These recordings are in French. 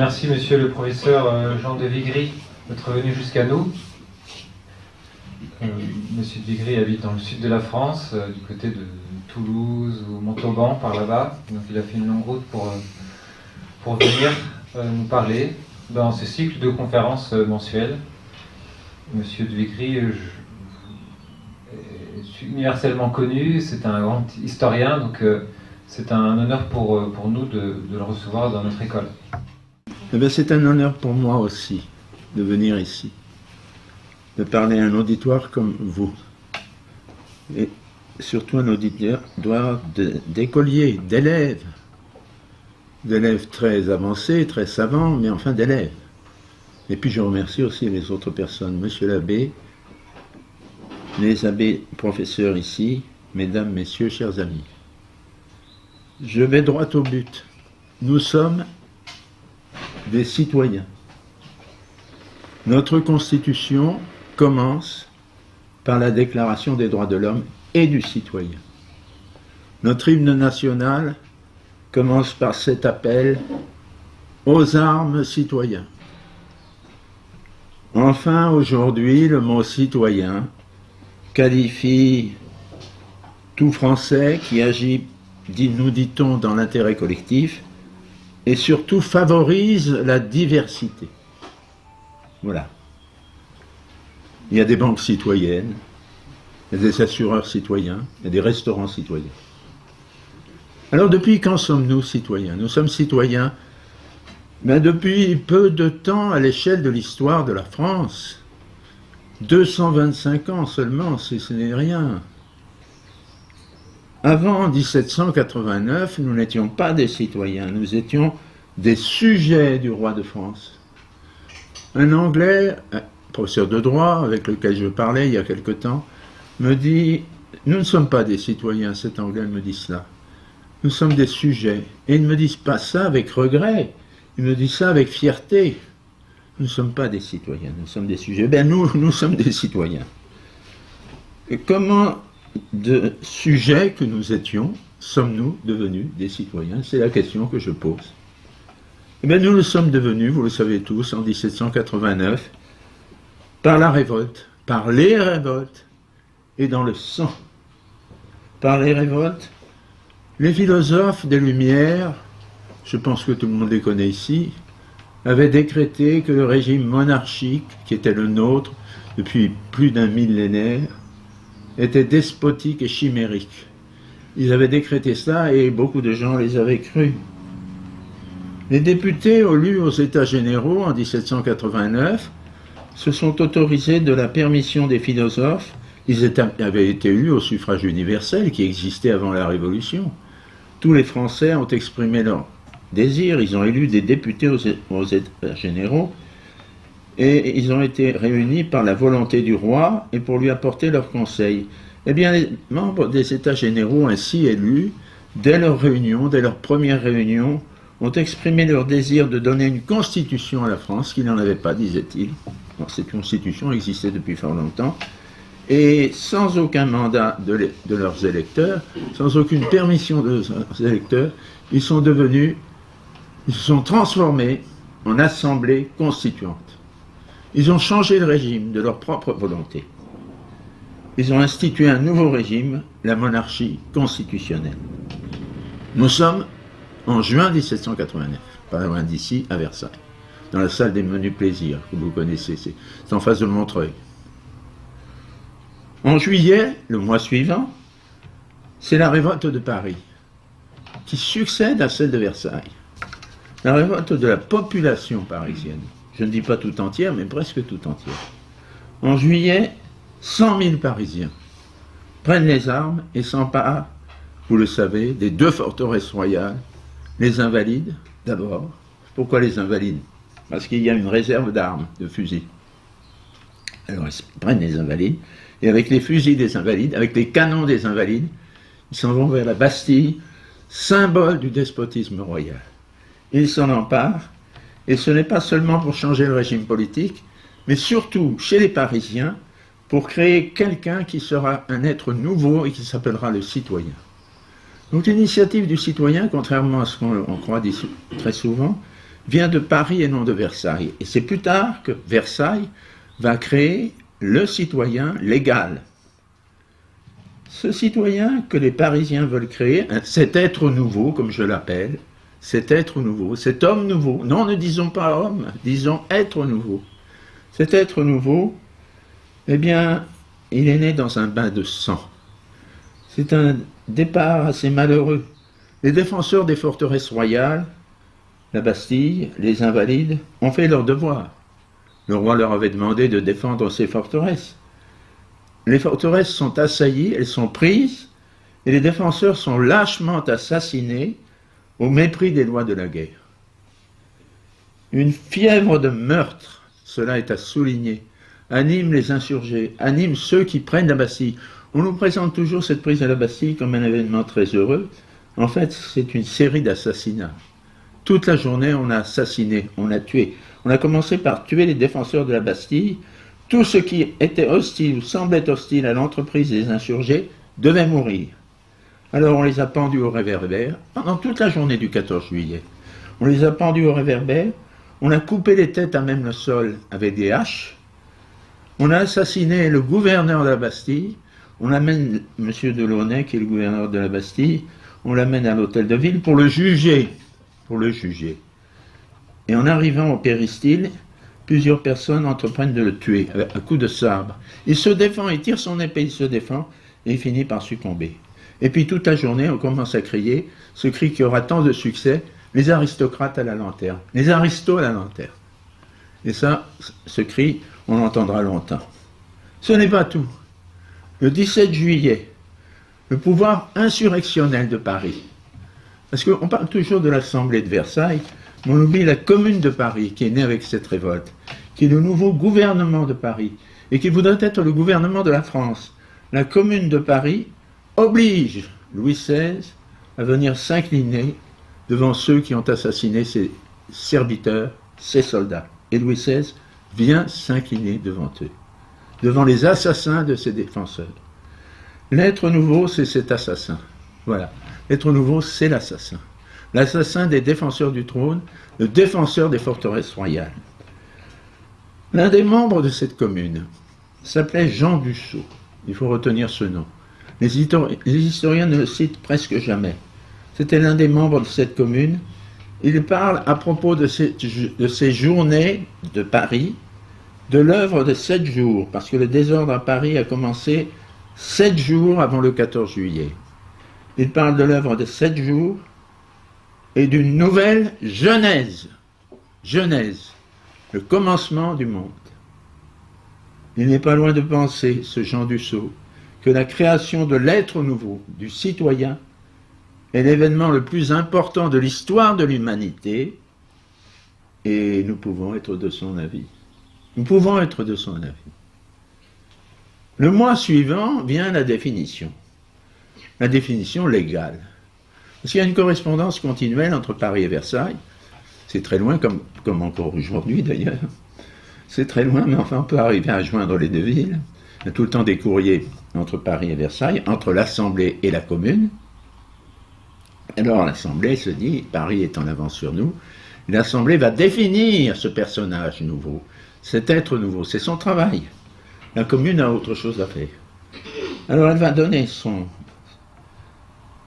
remercie monsieur le professeur Jean de Vigry d'être venu jusqu'à nous. Monsieur de Vigry habite dans le sud de la France, du côté de Toulouse ou Montauban, par là-bas. Donc il a fait une longue route pour venir nous parler dans ce cycle de conférences mensuelles. Monsieur de Vigry est universellement connu, c'est un grand historien, donc c'est un honneur pour nous de le recevoir dans notre école. Eh bien, c'est un honneur pour moi aussi de venir ici, de parler à un auditoire comme vous, et surtout un auditoire d'écoliers, d'élèves très avancés, très savants, mais enfin d'élèves. Et puis je remercie aussi les autres personnes, monsieur l'abbé, les abbés professeurs ici, mesdames, messieurs, chers amis. Je vais droit au but. Nous sommes des citoyens. Notre Constitution commence par la Déclaration des droits de l'homme et du citoyen. Notre hymne national commence par cet appel aux armes citoyens. Enfin, aujourd'hui, le mot citoyen qualifie tout Français qui agit, nous dit-on, dans l'intérêt collectif et surtout favorise la diversité. Voilà. Il y a des banques citoyennes, il y a des assureurs citoyens, il y a des restaurants citoyens. Alors depuis quand sommes-nous citoyens? Nous sommes citoyens depuis peu de temps à l'échelle de l'histoire de la France. 225 ans seulement, ce n'est rien. Avant 1789, nous n'étions pas des citoyens, nous étions des sujets du roi de France. Un Anglais, un professeur de droit avec lequel je parlais il y a quelque temps, me dit « Nous ne sommes pas des citoyens », cet Anglais me dit cela. Nous sommes des sujets. Et ils ne me disent pas ça avec regret, ils me disent ça avec fierté. Nous ne sommes pas des citoyens, nous sommes des sujets. Ben nous sommes des citoyens. Et comment, de sujets que nous étions, sommes-nous devenus des citoyens? C'est la question que je pose. Eh bien, nous le sommes devenus, vous le savez tous, en 1789, par la révolte, par les révoltes, et dans le sang. Par les révoltes, les philosophes des Lumières, je pense que tout le monde les connaît ici, avaient décrété que le régime monarchique, qui était le nôtre depuis plus d'un millénaire, était despotique et chimérique. Ils avaient décrété ça et beaucoup de gens les avaient crus. Les députés élus aux États généraux en 1789 se sont autorisés de la permission des philosophes. Ils avaient été élus au suffrage universel qui existait avant la Révolution. Tous les Français ont exprimé leur désir, ils ont élu des députés aux États généraux et ils ont été réunis par la volonté du roi et pour lui apporter leurs conseils. Eh bien, les membres des États généraux ainsi élus, dès leur réunion, dès leur première réunion, ont exprimé leur désir de donner une constitution à la France, qui n'en avait pas, disait-il. Cette constitution existait depuis fort longtemps, et sans aucun mandat de leurs électeurs, sans aucune permission de leurs électeurs, ils se sont transformés en assemblée constituante. Ils ont changé le régime de leur propre volonté. Ils ont institué un nouveau régime, la monarchie constitutionnelle. Nous sommes en juin 1789, pas loin d'ici, à Versailles, dans la salle des menus plaisirs, que vous connaissez, c'est en face de Montreuil. En juillet, le mois suivant, c'est la révolte de Paris, qui succède à celle de Versailles. La révolte de la population parisienne. Je ne dis pas tout entière, mais presque tout entière. En juillet, 100 000 Parisiens prennent les armes et s'emparent, vous le savez, des deux forteresses royales, les Invalides, d'abord. Pourquoi les Invalides? Parce qu'il y a une réserve d'armes, de fusils. Alors ils prennent les Invalides, et avec les fusils des Invalides, avec les canons des Invalides, ils s'en vont vers la Bastille, symbole du despotisme royal. Ils s'en emparent, et ce n'est pas seulement pour changer le régime politique, mais surtout, chez les Parisiens, pour créer quelqu'un qui sera un être nouveau et qui s'appellera le citoyen. Donc l'initiative du citoyen, contrairement à ce qu'on croit très souvent, vient de Paris et non de Versailles. Et c'est plus tard que Versailles va créer le citoyen légal. Ce citoyen que les Parisiens veulent créer, cet être nouveau, comme je l'appelle, cet être nouveau, cet homme nouveau, non, ne disons pas homme, disons être nouveau. Cet être nouveau, eh bien, il est né dans un bain de sang. C'est un départ assez malheureux. Les défenseurs des forteresses royales, la Bastille, les Invalides, ont fait leur devoir. Le roi leur avait demandé de défendre ces forteresses. Les forteresses sont assaillies, elles sont prises, et les défenseurs sont lâchement assassinés au mépris des lois de la guerre. Une fièvre de meurtre, cela est à souligner, anime les insurgés, anime ceux qui prennent la Bastille. On nous présente toujours cette prise à la Bastille comme un événement très heureux. En fait, c'est une série d'assassinats. Toute la journée, on a assassiné, on a tué. On a commencé par tuer les défenseurs de la Bastille. Tout ce qui était hostile ou semblait hostile à l'entreprise des insurgés devait mourir. Alors on les a pendus au réverbère pendant toute la journée du 14 juillet. On les a pendus au réverbère, on a coupé les têtes à même le sol avec des haches, on a assassiné le gouverneur de la Bastille, on amène M. Delaunay, qui est le gouverneur de la Bastille, on l'amène à l'hôtel de ville pour le juger. Et en arrivant au péristyle, plusieurs personnes entreprennent de le tuer à coups de sabre. Il se défend, il tire son épée, il se défend, et il finit par succomber. Et puis toute la journée, on commence à crier, ce cri qui aura tant de succès, les aristocrates à la lanterne, les aristos à la lanterne. Et ça, ce cri, on l'entendra longtemps. Ce n'est pas tout. Le 17 juillet, le pouvoir insurrectionnel de Paris, parce qu'on parle toujours de l'Assemblée de Versailles, mais on oublie la Commune de Paris qui est née avec cette révolte, qui est le nouveau gouvernement de Paris, et qui voudrait être le gouvernement de la France. La Commune de Paris oblige Louis XVI à venir s'incliner devant ceux qui ont assassiné ses serviteurs, ses soldats. Et Louis XVI vient s'incliner devant eux, devant les assassins de ses défenseurs. L'être nouveau, c'est cet assassin. Voilà. L'être nouveau, c'est l'assassin. L'assassin des défenseurs du trône, le défenseur des forteresses royales. L'un des membres de cette commune s'appelait Jean Dussault. Il faut retenir ce nom. Les historiens ne le citent presque jamais. C'était l'un des membres de cette commune. Il parle à propos de ces journées de Paris, de l'œuvre de 7 jours, parce que le désordre à Paris a commencé 7 jours avant le 14 juillet. Il parle de l'œuvre de 7 jours et d'une nouvelle Genèse. Genèse, le commencement du monde. Il n'est pas loin de penser, ce Jean Dussault, que la création de l'être nouveau, du citoyen, est l'événement le plus important de l'histoire de l'humanité, et nous pouvons être de son avis. Nous pouvons être de son avis. Le mois suivant vient la définition légale. Parce qu'il y a une correspondance continuelle entre Paris et Versailles. C'est très loin, comme encore aujourd'hui d'ailleurs. C'est très loin, mais enfin on peut arriver à joindre les deux villes. Il y a tout le temps des courriers entre Paris et Versailles, entre l'Assemblée et la Commune. Alors l'Assemblée se dit, Paris est en avance sur nous, l'Assemblée va définir ce personnage nouveau, cet être nouveau, c'est son travail. La Commune a autre chose à faire. Alors elle va donner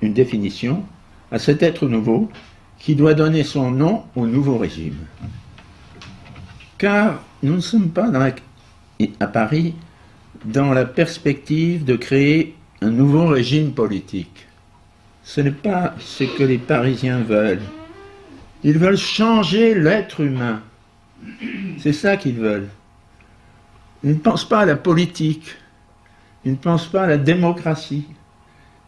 une définition à cet être nouveau qui doit donner son nom au nouveau régime. Car nous ne sommes pas à Paris dans la perspective de créer un nouveau régime politique. Ce n'est pas ce que les Parisiens veulent. Ils veulent changer l'être humain. C'est ça qu'ils veulent. Ils ne pensent pas à la politique. Ils ne pensent pas à la démocratie.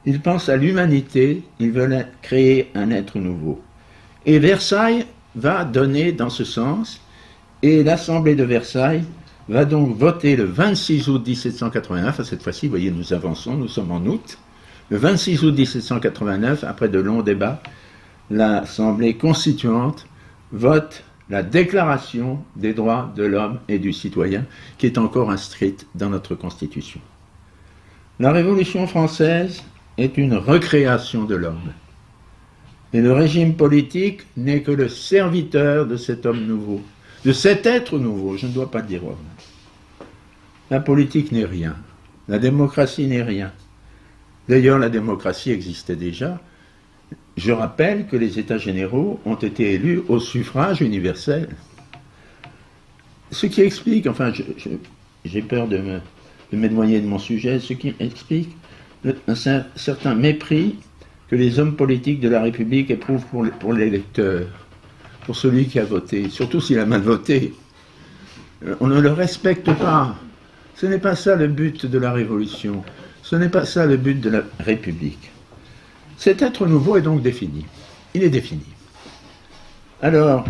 Ils pensent à l'humanité. Ils veulent créer un être nouveau. Et Versailles va donner dans ce sens. Et l'Assemblée de Versailles va donc voter le 26 août 1789. Cette fois-ci, vous voyez, nous avançons, nous sommes en août. Le 26 août 1789, après de longs débats, l'Assemblée constituante vote la Déclaration des droits de l'homme et du citoyen, qui est encore inscrite dans notre Constitution. La Révolution française est une recréation de l'homme. Et le régime politique n'est que le serviteur de cet homme nouveau, de cet être nouveau, je ne dois pas le dire homme. La politique n'est rien, la démocratie n'est rien. D'ailleurs, la démocratie existait déjà. Je rappelle que les États généraux ont été élus au suffrage universel. Ce qui explique, enfin, j'ai peur de m'éloigner de mon sujet, ce qui explique un certain mépris que les hommes politiques de la République éprouvent pour l'électeur, pour celui qui a voté, surtout s'il a mal voté. On ne le respecte pas. Ce n'est pas ça le but de la Révolution. Ce n'est pas ça le but de la République. Cet être nouveau est donc défini. Il est défini. Alors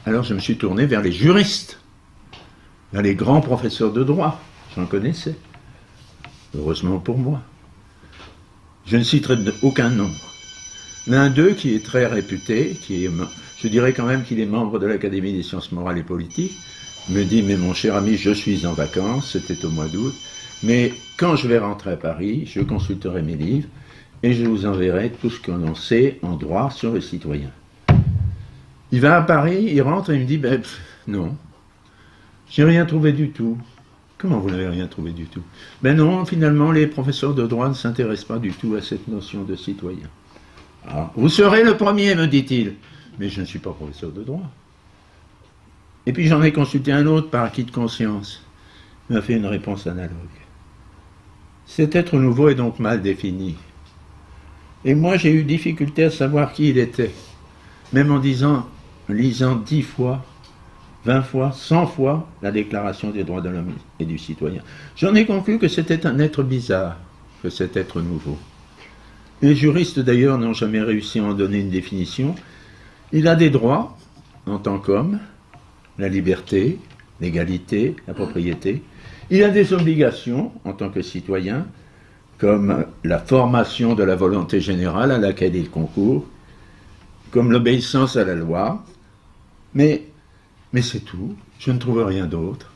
je me suis tourné vers les juristes, vers les grands professeurs de droit. J'en connaissais. Heureusement pour moi. Je ne citerai aucun nom. L'un d'eux, qui est très réputé, je dirais quand même qu'il est membre de l'Académie des sciences morales et politiques, me dit, mais mon cher ami, je suis en vacances, c'était au mois d'août, mais quand je vais rentrer à Paris, je consulterai mes livres et je vous enverrai tout ce que l'on sait en droit sur le citoyen. Il va à Paris, il rentre et il me dit, non, j'ai rien trouvé du tout. Comment vous n'avez rien trouvé du tout? Ben non, finalement, les professeurs de droit ne s'intéressent pas du tout à cette notion de citoyen. Ah, vous serez le premier, me dit-il. Mais je ne suis pas professeur de droit. Et puis j'en ai consulté un autre par acquis de conscience. Il m'a fait une réponse analogue. Cet être nouveau est donc mal défini. Et moi, j'ai eu difficulté à savoir qui il était. Même en lisant 10 fois, 20 fois, 100 fois la Déclaration des droits de l'homme et du citoyen. J'en ai conclu que c'était un être bizarre, que cet être nouveau. Les juristes d'ailleurs n'ont jamais réussi à en donner une définition. Il a des droits en tant qu'homme, la liberté, l'égalité, la propriété. Il a des obligations en tant que citoyen, comme la formation de la volonté générale à laquelle il concourt, comme l'obéissance à la loi. Mais c'est tout, je ne trouve rien d'autre.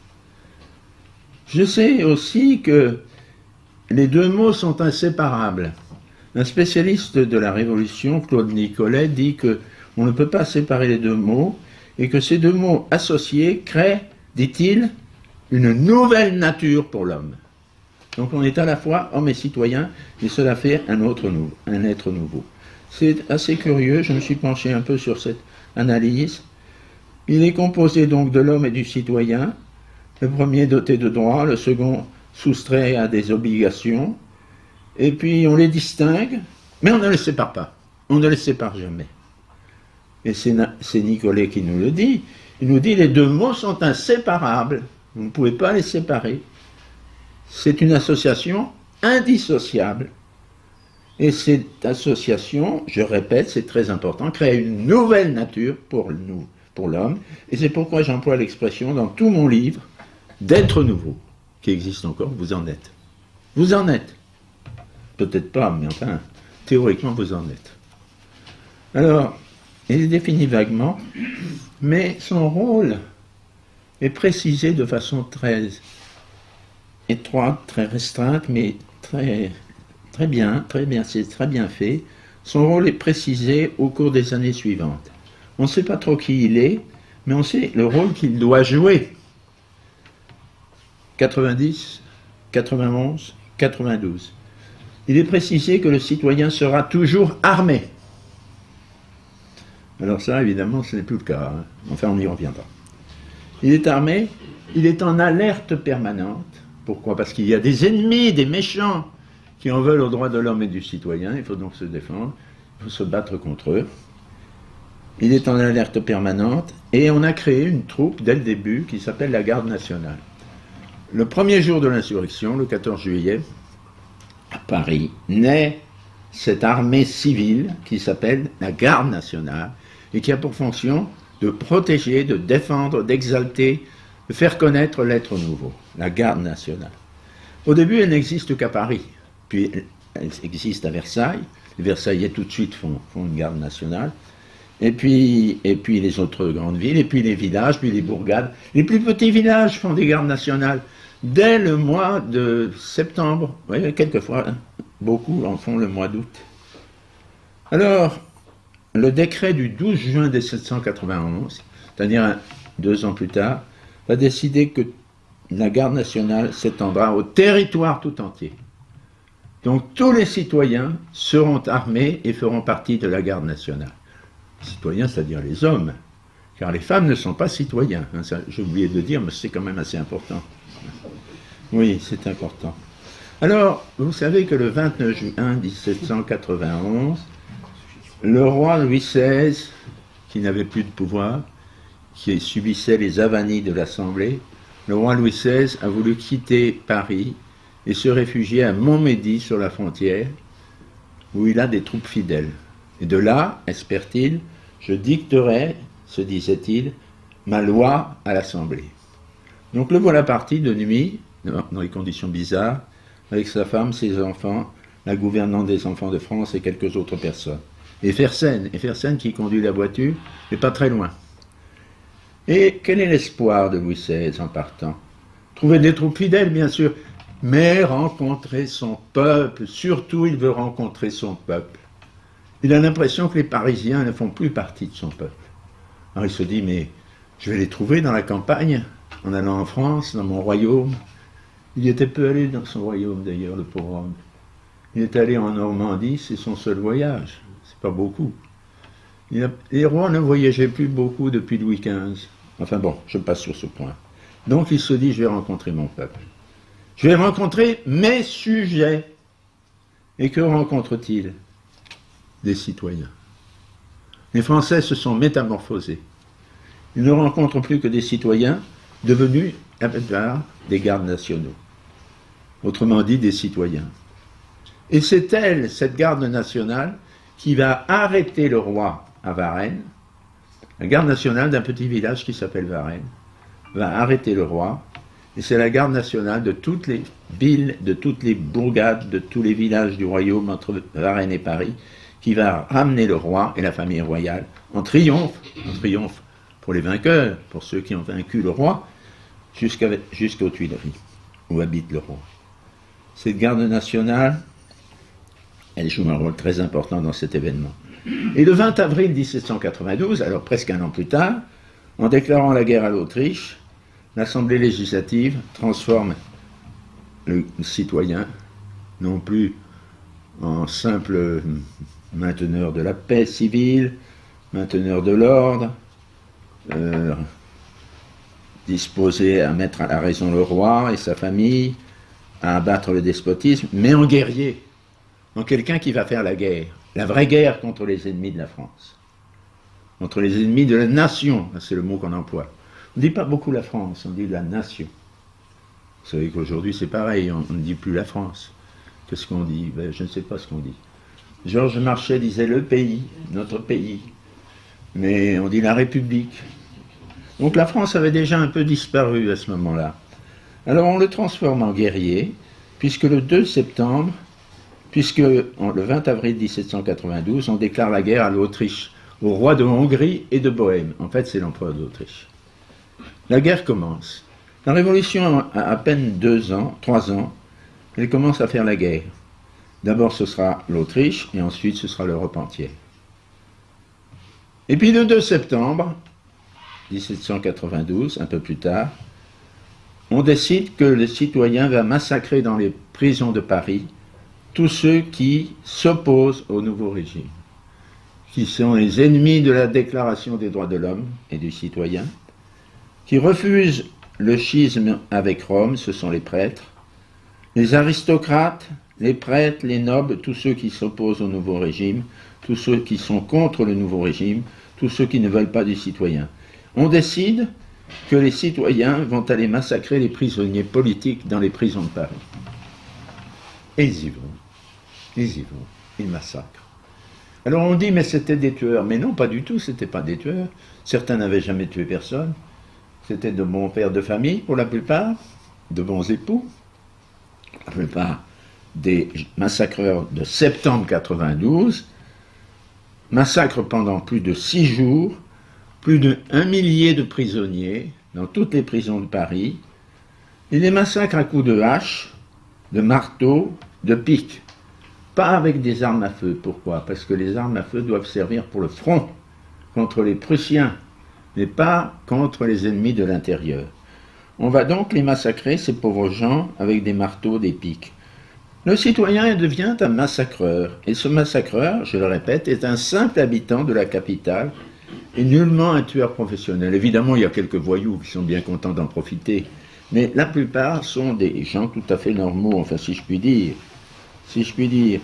Je sais aussi que les deux mots sont inséparables. Un spécialiste de la Révolution, Claude Nicolet, dit qu'on ne peut pas séparer les deux mots et que ces deux mots associés créent, dit-il, une nouvelle nature pour l'homme. Donc on est à la fois homme et citoyen, et cela fait un être nouveau. C'est assez curieux, je me suis penché un peu sur cette analyse. Il est composé donc de l'homme et du citoyen, le premier doté de droits, le second soustrait à des obligations, et puis on les distingue, mais on ne les sépare pas, on ne les sépare jamais. Et c'est Nicolet qui nous le dit, il nous dit les deux mots sont inséparables, vous ne pouvez pas les séparer. C'est une association indissociable. Et cette association, je répète, c'est très important, crée une nouvelle nature pour l'homme, et c'est pourquoi j'emploie l'expression dans tout mon livre d'être nouveau, qui existe encore, vous en êtes. Vous en êtes. Peut-être pas, mais enfin, théoriquement, vous en êtes. Alors, il est défini vaguement, mais son rôle est précisé de façon très étroite, très restreinte, mais très bien, c'est très bien fait. Son rôle est précisé au cours des années suivantes. On ne sait pas trop qui il est, mais on sait le rôle qu'il doit jouer. 90, 91, 92. Il est précisé que le citoyen sera toujours armé. Alors ça, évidemment, ce n'est plus le cas. Hein. Enfin, on y reviendra. Il est armé, il est en alerte permanente. Pourquoi? Parce qu'il y a des ennemis, des méchants, qui en veulent aux droits de l'homme et du citoyen. Il faut donc se défendre, il faut se battre contre eux. Il est en alerte permanente, et on a créé une troupe, dès le début, qui s'appelle la Garde nationale. Le premier jour de l'insurrection, le 14 juillet, à Paris, naît cette armée civile qui s'appelle la Garde nationale, et qui a pour fonction de protéger, de défendre, d'exalter, de faire connaître l'être nouveau, la Garde nationale. Au début, elle n'existe qu'à Paris, puis elle existe à Versailles. Les Versaillais tout de suite font une Garde nationale, et puis les autres grandes villes, et puis les villages, puis les bourgades. Les plus petits villages font des gardes nationales dès le mois de septembre. Oui, quelquefois, beaucoup en font le mois d'août. Alors, le décret du 12 juin 1791, c'est-à-dire 2 ans plus tard, va décider que la garde nationale s'étendra au territoire tout entier. Donc tous les citoyens seront armés et feront partie de la garde nationale. Les citoyens, c'est-à-dire les hommes, car les femmes ne sont pas citoyens. Hein, j'ai oublié de le dire, mais c'est quand même assez important. Oui, c'est important. Alors, vous savez que le 29 juin 1791, le roi Louis XVI, qui n'avait plus de pouvoir, qui subissait les avanies de l'Assemblée, le roi Louis XVI a voulu quitter Paris et se réfugier à Montmédy sur la frontière, où il a des troupes fidèles. Et de là, espère-t-il, je dicterai, se disait-il, ma loi à l'Assemblée. Donc le voilà parti de nuit, dans des conditions bizarres, avec sa femme, ses enfants, la gouvernante des enfants de France et quelques autres personnes. Et Fersen qui conduit la voiture, mais pas très loin. Et quel est l'espoir de Louis XVI en partant? Trouver des troupes fidèles, bien sûr, mais rencontrer son peuple. Surtout, il veut rencontrer son peuple. Il a l'impression que les Parisiens ne font plus partie de son peuple. Alors il se dit, mais je vais les trouver dans la campagne, en allant en France, dans mon royaume. Il était peu allé dans son royaume, d'ailleurs, le pauvre homme. Il est allé en Normandie, c'est son seul voyage. C'est pas beaucoup. Les rois ne voyageaient plus beaucoup depuis Louis XV. Enfin bon, je passe sur ce point. Donc il se dit, je vais rencontrer mon peuple. Je vais rencontrer mes sujets. Et que rencontre-t-il? Des citoyens. Les Français se sont métamorphosés. Ils ne rencontrent plus que des citoyens devenus, la plupart, des gardes nationaux. Autrement dit, des citoyens. Et c'est elle, cette garde nationale, qui va arrêter le roi à Varennes. La garde nationale d'un petit village qui s'appelle Varennes va arrêter le roi. Et c'est la garde nationale de toutes les villes, de toutes les bourgades, de tous les villages du royaume entre Varennes et Paris, qui va ramener le roi et la famille royale en triomphe pour les vainqueurs, pour ceux qui ont vaincu le roi, jusqu'aux Tuileries, où habite le roi. Cette garde nationale, elle joue un rôle très important dans cet événement. Et le 20 avril 1792, alors presque un an plus tard, en déclarant la guerre à l'Autriche, l'Assemblée législative transforme le citoyen, non plus en simple mainteneur de la paix civile, mainteneur de l'ordre, disposé à mettre à la raison le roi et sa famille, à abattre le despotisme, mais en guerrier, en quelqu'un qui va faire la guerre, la vraie guerre contre les ennemis de la France, contre les ennemis de la nation, c'est le mot qu'on emploie. On ne dit pas beaucoup la France, on dit la nation. Vous savez qu'aujourd'hui c'est pareil, on ne dit plus la France. Qu'est-ce qu'on dit? Ben, je ne sais pas ce qu'on dit. Georges Marchais disait le pays, notre pays. Mais on dit la République. Donc la France avait déjà un peu disparu à ce moment-là. Alors on le transforme en guerrier, puisque le 2 septembre, le 20 avril 1792, on déclare la guerre à l'Autriche, au roi de Hongrie et de Bohême. En fait, c'est l'empereur d'Autriche. La guerre commence. La Révolution a à peine 3 ans, elle commence à faire la guerre. D'abord ce sera l'Autriche et ensuite ce sera l'Europe entière. Et puis le 2 septembre 1792, un peu plus tard, on décide que le citoyen va massacrer dans les prisons de Paris tous ceux qui s'opposent au nouveau régime, qui sont les ennemis de la Déclaration des droits de l'homme et du citoyen, qui refusent le schisme avec Rome, ce sont les prêtres, les aristocrates, les prêtres, les nobles, tous ceux qui s'opposent au nouveau régime, tous ceux qui sont contre le nouveau régime, tous ceux qui ne veulent pas du citoyen. On décide que les citoyens vont aller massacrer les prisonniers politiques dans les prisons de Paris. Et ils y vont, ils massacrent. Alors on dit, mais c'était des tueurs. Mais non, pas du tout, c'était pas des tueurs. Certains n'avaient jamais tué personne. C'était de bons pères de famille, pour la plupart, de bons époux. La plupart des massacreurs de septembre 92 massacrent pendant plus de 6 jours plus d'1 millier de prisonniers dans toutes les prisons de Paris. Ils les massacrent à coups de hache, de marteau, de pique. pas avec des armes à feu. Pourquoi? Parce que les armes à feu doivent servir pour le front, contre les Prussiens, mais pas contre les ennemis de l'intérieur. On va donc les massacrer, ces pauvres gens, avec des marteaux, des pics. Le citoyen devient un massacreur, et ce massacreur, je le répète, est un simple habitant de la capitale, et nullement un tueur professionnel. Évidemment, il y a quelques voyous qui sont bien contents d'en profiter, mais la plupart sont des gens tout à fait normaux, enfin si je puis dire. Si je puis dire.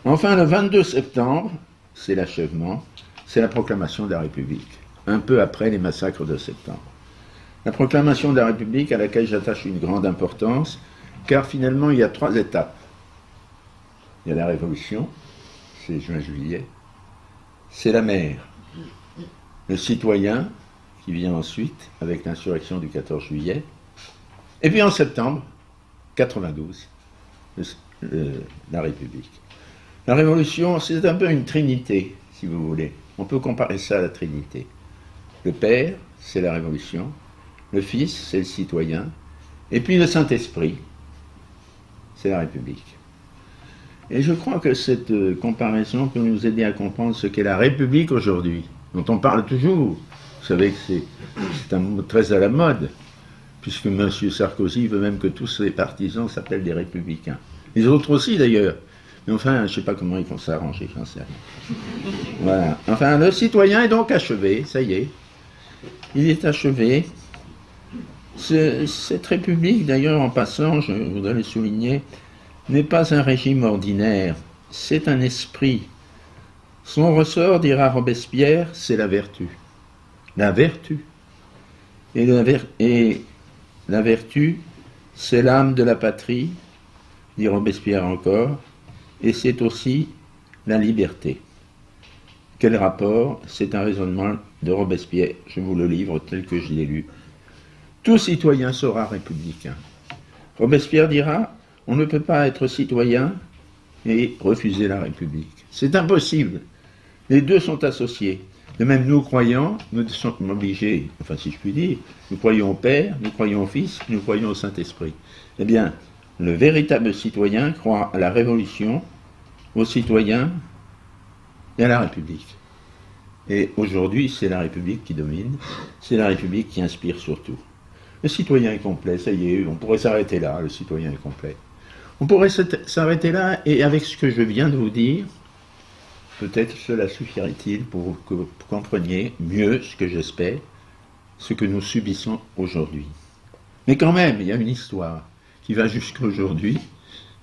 Enfin, le 22 septembre, c'est l'achèvement, c'est la proclamation de la République, un peu après les massacres de septembre. La proclamation de la République à laquelle j'attache une grande importance, car finalement il y a 3 étapes. Il y a la Révolution, c'est juin-juillet, c'est la mer, le citoyen qui vient ensuite avec l'insurrection du 14 juillet, et puis en septembre 92, la République. La Révolution, c'est un peu une trinité, si vous voulez. On peut comparer ça à la trinité. Le Père, c'est la Révolution, le Fils, c'est le citoyen, et puis le Saint-Esprit, c'est la République. Et je crois que cette comparaison peut nous aider à comprendre ce qu'est la République aujourd'hui, dont on parle toujours. Vous savez que c'est un mot très à la mode, puisque M. Sarkozy veut même que tous ses partisans s'appellent des républicains. Les autres aussi d'ailleurs. Mais enfin, je ne sais pas comment ils vont s'arranger, j'en sais rien. Voilà. Enfin, le citoyen est donc achevé, ça y est. Il est achevé. Cette République, d'ailleurs, en passant, je voudrais le souligner, n'est pas un régime ordinaire, c'est un esprit. Son ressort, dira Robespierre, c'est la vertu. La vertu. Et la vertu, c'est l'âme de la patrie, dit Robespierre encore, et c'est aussi la liberté. Quel rapport? C'est un raisonnement de Robespierre, je vous le livre tel que je l'ai lu. Tout citoyen sera républicain. Robespierre dira, on ne peut pas être citoyen et refuser la République. C'est impossible. Les deux sont associés. De même, nous croyants, nous sommes obligés, enfin si je puis dire, nous croyons au Père, nous croyons au Fils, nous croyons au Saint-Esprit. Eh bien, le véritable citoyen croit à la Révolution, aux citoyens et à la République. Et aujourd'hui, c'est la République qui domine, c'est la République qui inspire surtout. Le citoyen est complet, ça y est, on pourrait s'arrêter là, le citoyen est complet. On pourrait s'arrêter là, et avec ce que je viens de vous dire, peut-être cela suffirait-il pour que vous compreniez mieux ce que j'espère, ce que nous subissons aujourd'hui. Mais quand même, il y a une histoire qui va jusqu'à aujourd'hui,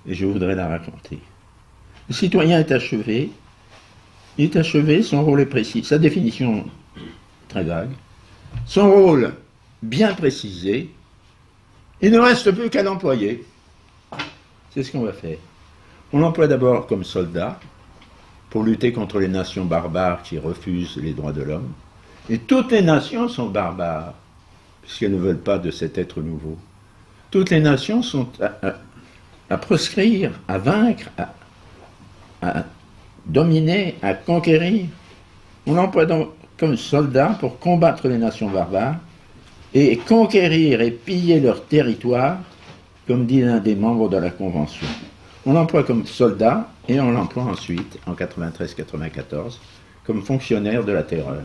et je voudrais la raconter. Le citoyen est achevé, il est achevé, son rôle est précis, sa définition très vague, son rôle bien précisé, il ne reste plus qu'à l'employer. C'est ce qu'on va faire. On l'emploie d'abord comme soldat, pour lutter contre les nations barbares qui refusent les droits de l'homme. Et toutes les nations sont barbares, puisqu'elles ne veulent pas de cet être nouveau. Toutes les nations sont à proscrire, à vaincre, à dominer, à conquérir. On l'emploie donc comme soldat pour combattre les nations barbares et conquérir et piller leur territoire, comme dit l'un des membres de la Convention. On l'emploie comme soldat et on l'emploie ensuite, en 93-94, comme fonctionnaire de la terreur.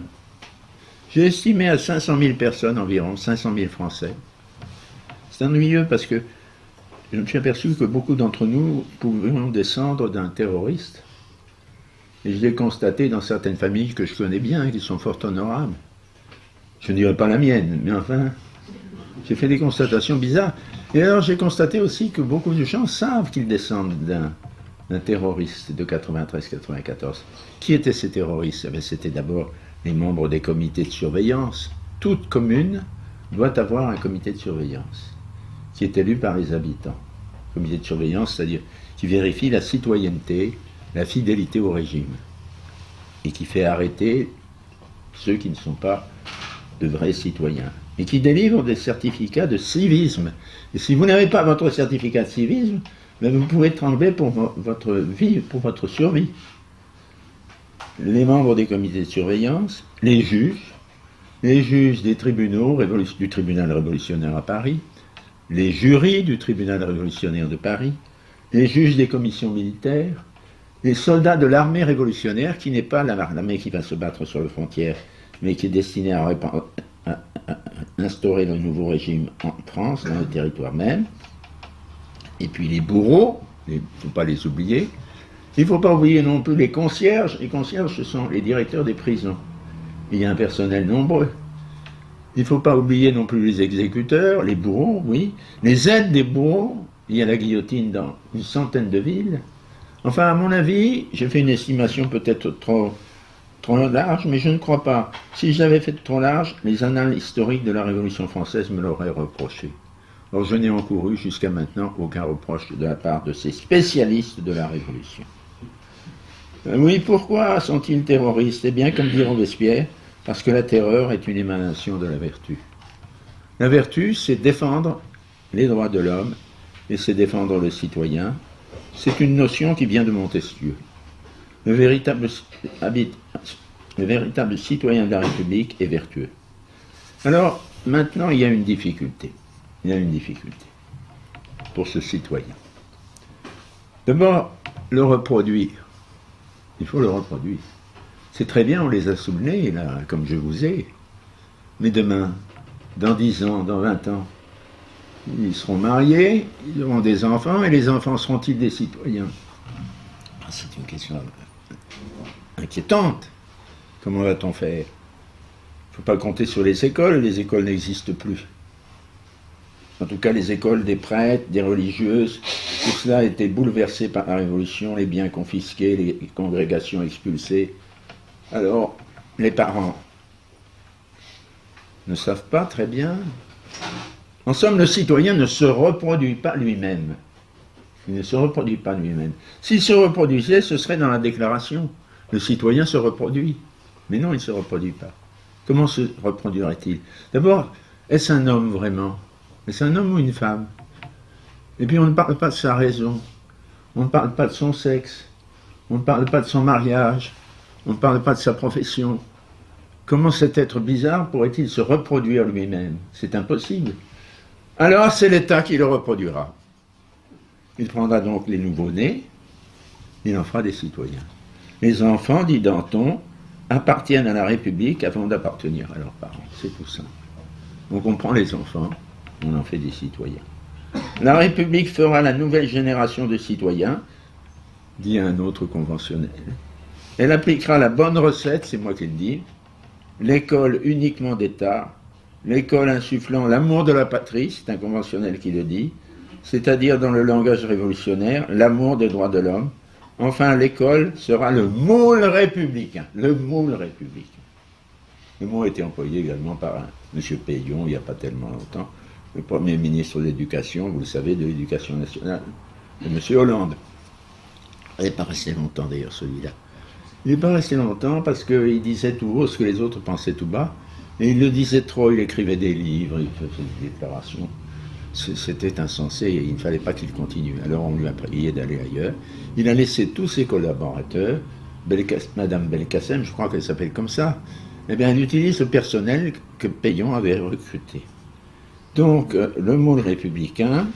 J'ai estimé à 500 000 personnes environ, 500 000 Français. C'est ennuyeux parce que je me suis aperçu que beaucoup d'entre nous pouvions descendre d'un terroriste. Et je l'ai constaté dans certaines familles que je connais bien, qui sont fort honorables. Je ne dirais pas la mienne, mais enfin, j'ai fait des constatations bizarres. Et alors j'ai constaté aussi que beaucoup de gens savent qu'ils descendent d'un terroriste de 93-94. Qui étaient ces terroristes? C'était d'abord les membres des comités de surveillance. Toute commune doit avoir un comité de surveillance qui est élu par les habitants. Comité de surveillance, c'est-à-dire qui vérifie la citoyenneté, la fidélité au régime, et qui fait arrêter ceux qui ne sont pas de vrais citoyens, et qui délivre des certificats de civisme. Et si vous n'avez pas votre certificat de civisme, vous pouvez trembler pour votre vie, pour votre survie. Les membres des comités de surveillance, les juges des tribunaux, du tribunal révolutionnaire à Paris, les jurys du tribunal révolutionnaire de Paris, les juges des commissions militaires, les soldats de l'armée révolutionnaire, qui n'est pas l'armée qui va se battre sur les frontières, mais qui est destinée à instaurer le nouveau régime en France, dans le territoire même. Et puis les bourreaux, il ne faut pas les oublier. Il ne faut pas oublier non plus les concierges. Les concierges, ce sont les directeurs des prisons. Il y a un personnel nombreux. Il ne faut pas oublier non plus les exécuteurs, les bourreaux, oui. Les aides des bourreaux. Il y a la guillotine dans une centaine de villes. Enfin, à mon avis, j'ai fait une estimation peut-être trop large, mais je ne crois pas. Si je l'avais fait trop large, les annales historiques de la Révolution française me l'auraient reproché. Or, je n'ai encouru jusqu'à maintenant aucun reproche de la part de ces spécialistes de la Révolution. Oui, pourquoi sont-ils terroristes? Eh bien, comme dit Robespierre, parce que la terreur est une émanation de la vertu. La vertu, c'est défendre les droits de l'homme et c'est défendre le citoyen. C'est une notion qui vient de Montesquieu. Le véritable citoyen de la République est vertueux. Alors, maintenant, il y a une difficulté. Il y a une difficulté pour ce citoyen. D'abord, le reproduire. Il faut le reproduire. C'est très bien, on les a soutenus, là, comme je vous ai. Mais demain, dans 10 ans, dans 20 ans, ils seront mariés, ils auront des enfants, et les enfants seront-ils des citoyens? C'est une question inquiétante. Comment va-t-on faire? Il ne faut pas compter sur les écoles n'existent plus. En tout cas, les écoles des prêtres, des religieuses, tout cela a été bouleversé par la Révolution, les biens confisqués, les congrégations expulsées. Alors, les parents ne savent pas très bien. En somme, le citoyen ne se reproduit pas lui-même. Il ne se reproduit pas lui-même. S'il se reproduisait, ce serait dans la déclaration. Le citoyen se reproduit. Mais non, il ne se reproduit pas. Comment se reproduirait-il? D'abord, est-ce un homme vraiment? Est-ce un homme ou une femme? Et puis on ne parle pas de sa raison. On ne parle pas de son sexe. On ne parle pas de son mariage. On ne parle pas de sa profession. Comment cet être bizarre pourrait-il se reproduire lui-même? C'est impossible. Alors c'est l'État qui le reproduira. Il prendra donc les nouveau-nés, il en fera des citoyens. Les enfants, dit Danton, appartiennent à la République avant d'appartenir à leurs parents. C'est tout simple. Donc on prend les enfants, on en fait des citoyens. La République fera la nouvelle génération de citoyens, dit un autre conventionnel. Elle appliquera la bonne recette, c'est moi qui le dis, l'école uniquement d'État, l'école insufflant l'amour de la patrie, c'est un conventionnel qui le dit, c'est-à-dire dans le langage révolutionnaire, l'amour des droits de l'homme. Enfin, l'école sera le moule républicain. Le moule républicain. Le mot a été employé également par M. Peillon, il n'y a pas tellement longtemps, le premier ministre de l'Éducation, vous le savez, de l'Éducation nationale, de M. Hollande. Il n'est pas resté longtemps d'ailleurs, celui-là. Il n'est pas resté longtemps parce qu'il disait tout haut ce que les autres pensaient tout bas, et il le disait trop, il écrivait des livres, il faisait des déclarations. C'était insensé et il ne fallait pas qu'il continue. Alors on lui a prié d'aller ailleurs. Il a laissé tous ses collaborateurs, Madame Belkacem, je crois qu'elle s'appelle comme ça, eh bien elle utilise le personnel que Peillon avait recruté. Donc le mot républicain,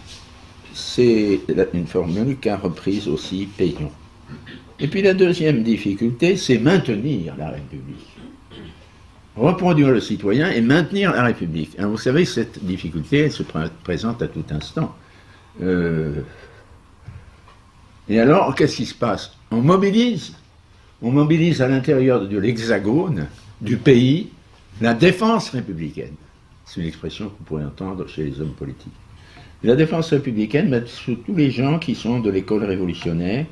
c'est une formule qu'a reprise aussi Peillon. Et puis la deuxième difficulté, c'est maintenir la République. Reproduire le citoyen et maintenir la République. Alors vous savez, cette difficulté, elle se présente à tout instant. Et alors, qu'est-ce qui se passe? On mobilise à l'intérieur de l'hexagone, du pays, la défense républicaine. C'est une expression que vous pourrez entendre chez les hommes politiques. La défense républicaine, c'est tous les gens qui sont de l'école révolutionnaire,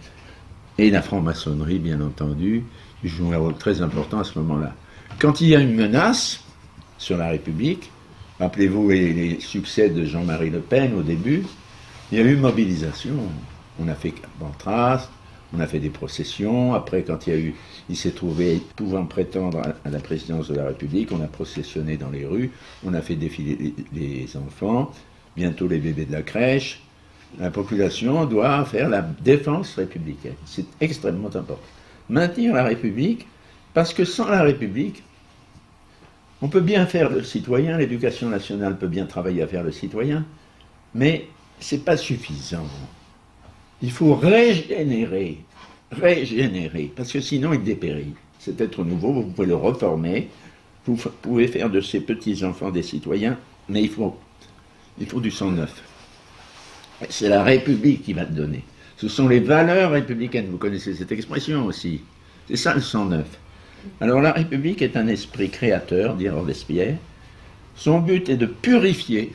et la franc-maçonnerie, bien entendu, joue un rôle très important à ce moment-là. Quand il y a une menace sur la République, rappelez-vous les succès de Jean-Marie Le Pen au début, il y a eu mobilisation. On a fait Bantras, on a fait des processions. Après, quand il s'est trouvé pouvant prétendre à la présidence de la République, on a processionné dans les rues, on a fait défiler les enfants, bientôt les bébés de la crèche. La population doit faire la défense républicaine. C'est extrêmement important. Maintenir la République, parce que sans la République, on peut bien faire le citoyen, l'éducation nationale peut bien travailler à faire le citoyen, mais ce n'est pas suffisant. Il faut régénérer régénérer, parce que sinon il dépérit. Cet être nouveau, vous pouvez le reformer, vous pouvez faire de ces petits-enfants des citoyens, mais il faut du sang neuf. C'est la République qui va le donner. Ce sont les valeurs républicaines, vous connaissez cette expression aussi. C'est ça le sang neuf. Alors la République est un esprit créateur, dit Robespierre. Son but est de purifier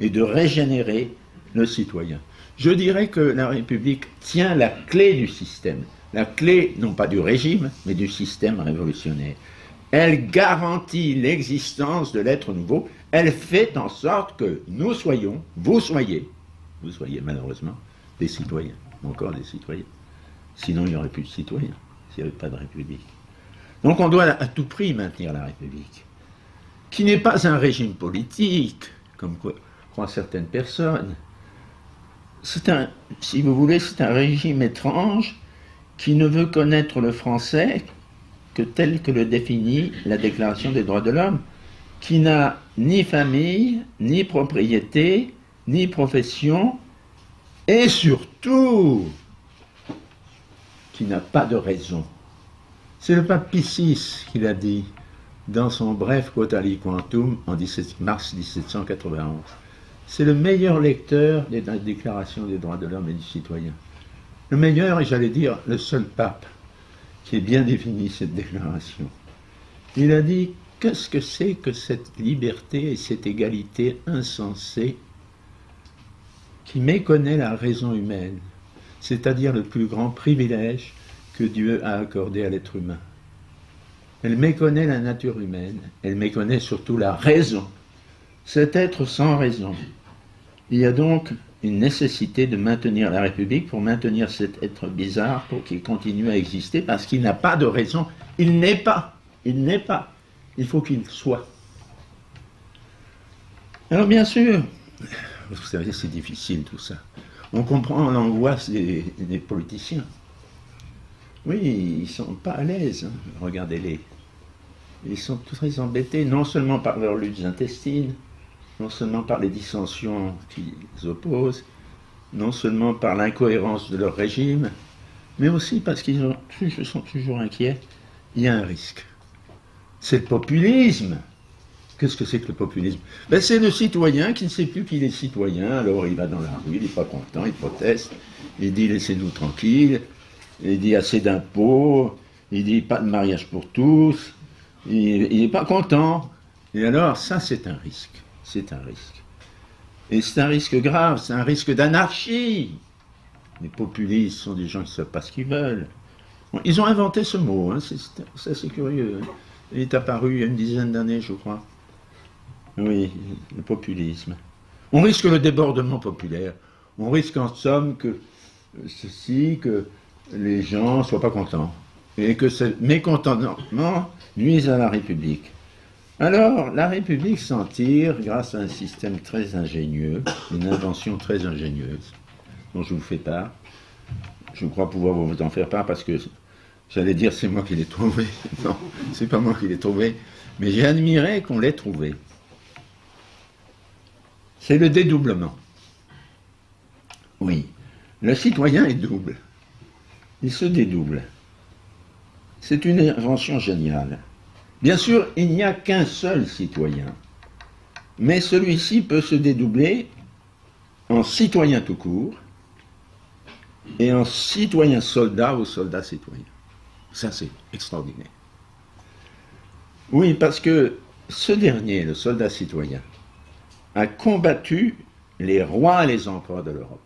et de régénérer le citoyen. Je dirais que la République tient la clé du système. La clé, non pas du régime, mais du système révolutionnaire. Elle garantit l'existence de l'être nouveau. Elle fait en sorte que nous soyons, vous soyez malheureusement des citoyens, encore des citoyens. Sinon, il n'y aurait plus de citoyens, s'il n'y avait pas de République. Donc on doit à tout prix maintenir la République, qui n'est pas un régime politique, comme croient certaines personnes. Si vous voulez, c'est un régime étrange qui ne veut connaître le français que tel que le définit la Déclaration des droits de l'homme, qui n'a ni famille, ni propriété, ni profession, et surtout, qui n'a pas de raison. C'est le pape Pie VI qui l'a dit dans son bref Quota Aliquantum en mars 1791. C'est le meilleur lecteur de la Déclaration des droits de l'homme et du citoyen. Le meilleur, et j'allais dire le seul pape qui ait bien défini cette déclaration. Il a dit, qu'est-ce que c'est que cette liberté et cette égalité insensée qui méconnaît la raison humaine, c'est-à-dire le plus grand privilège que Dieu a accordé à l'être humain. Elle méconnaît la nature humaine, elle méconnaît surtout la raison. Cet être sans raison. Il y a donc une nécessité de maintenir la République pour maintenir cet être bizarre, pour qu'il continue à exister, parce qu'il n'a pas de raison. Il n'est pas. Il n'est pas. Il faut qu'il soit. Alors bien sûr, vous savez, c'est difficile tout ça. On comprend l'angoisse des politiciens. Oui, ils ne sont pas à l'aise, hein. Regardez-les. Ils sont très embêtés, non seulement par leurs luttes intestines, non seulement par les dissensions qu'ils opposent, non seulement par l'incohérence de leur régime, mais aussi parce qu'ils sont toujours inquiets. Il y a un risque. C'est le populisme. Qu'est-ce que c'est que le populisme? Ben, c'est le citoyen qui ne sait plus qu'il est citoyen, alors il va dans la rue, il n'est pas content, il proteste, il dit laissez-nous tranquilles, il dit assez d'impôts, il dit pas de mariage pour tous, il n'est pas content. Et alors ça c'est un risque, c'est un risque. Et c'est un risque grave, c'est un risque d'anarchie. Les populistes sont des gens qui ne savent pas ce qu'ils veulent. Bon, ils ont inventé ce mot, hein, c'est assez curieux. Hein. Il est apparu il y a une dizaine d'années, je crois. Oui, le populisme. On risque le débordement populaire. On risque en somme que les gens ne soient pas contents. Et que ce mécontentement nuise à la République. Alors, la République s'en tire grâce à un système très ingénieux, une invention très ingénieuse, dont je vous fais part. Je crois pouvoir vous en faire part parce que j'allais dire c'est moi qui l'ai trouvé. Non, c'est pas moi qui l'ai trouvé, mais j'ai admiré qu'on l'ait trouvé. C'est le dédoublement. Oui, le citoyen est double. Il se dédouble. C'est une invention géniale. Bien sûr, il n'y a qu'un seul citoyen, mais celui-ci peut se dédoubler en citoyen tout court et en citoyen soldat ou soldat citoyen. Ça, c'est extraordinaire. Oui, parce que ce dernier, le soldat citoyen, a combattu les rois et les empereurs de l'Europe.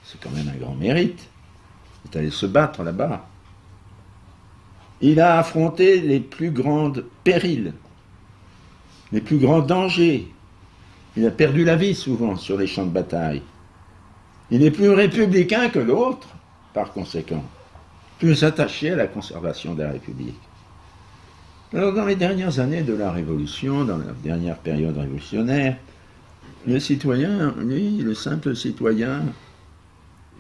C'est quand même un grand mérite. Il est allé se battre là-bas. Il a affronté les plus grands périls, les plus grands dangers. Il a perdu la vie souvent sur les champs de bataille. Il est plus républicain que l'autre, par conséquent, plus attaché à la conservation de la République. Alors, dans les dernières années de la Révolution, dans la dernière période révolutionnaire, le citoyen, lui, le simple citoyen,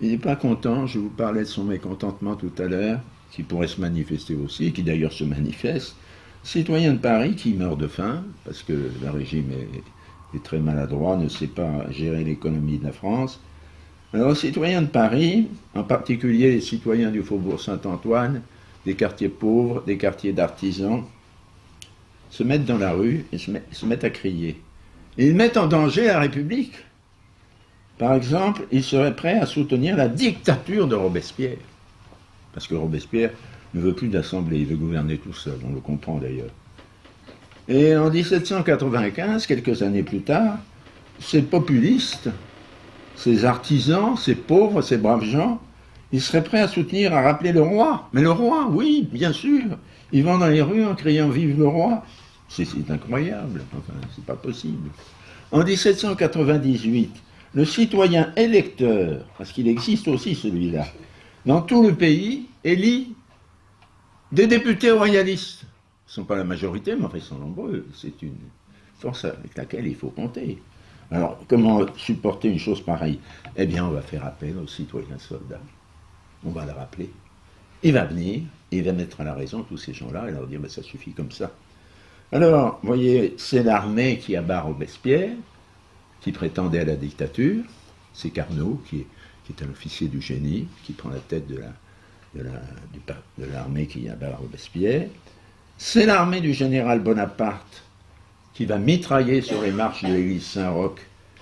il n'est pas content. Je vous parlais de son mécontentement tout à l'heure, qui pourrait se manifester aussi, qui d'ailleurs se manifeste. Citoyen de Paris qui meurt de faim, parce que le régime est très maladroit, ne sait pas gérer l'économie de la France. Alors, les citoyens de Paris, en particulier les citoyens du faubourg Saint-Antoine, des quartiers pauvres, des quartiers d'artisans, se mettent dans la rue et se mettent à crier. Et ils mettent en danger la République. Par exemple, ils seraient prêts à soutenir la dictature de Robespierre. Parce que Robespierre ne veut plus d'assemblée, il veut gouverner tout seul, on le comprend d'ailleurs. Et en 1795, quelques années plus tard, ces populistes, ces artisans, ces pauvres, ces braves gens, ils seraient prêts à soutenir, à rappeler le roi. Mais le roi, oui, bien sûr. Ils vont dans les rues en criant « Vive le roi ». C'est incroyable, enfin, c'est pas possible. En 1798, le citoyen électeur, parce qu'il existe aussi celui-là, dans tout le pays, élit des députés royalistes. Ils ne sont pas la majorité, mais enfin ils sont nombreux. C'est une force avec laquelle il faut compter. Alors, comment supporter une chose pareille? Eh bien, on va faire appel aux citoyens soldats. On va le rappeler. Il va venir, il va mettre à la raison tous ces gens-là et leur dire, ben, ça suffit comme ça. Alors, vous voyez, c'est l'armée qui abat Robespierre, qui prétendait à la dictature. C'est Carnot, qui est un officier du génie, qui prend la tête de l'armée qui abat Robespierre. C'est l'armée du général Bonaparte qui va mitrailler sur les marches de l'église Saint-Roch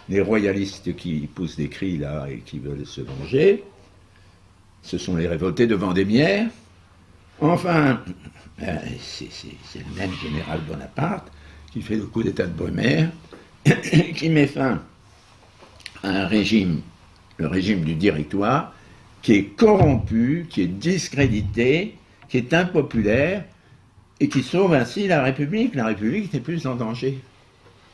les royalistes qui poussent des cris là et qui veulent se venger. Ce sont les révoltés de Vendémiaire. Enfin, c'est le même général Bonaparte qui fait le coup d'état de Brumaire, qui met fin à un régime, le régime du Directoire, qui est corrompu, qui est discrédité, qui est impopulaire, et qui sauve ainsi la République. La République n'est plus en danger,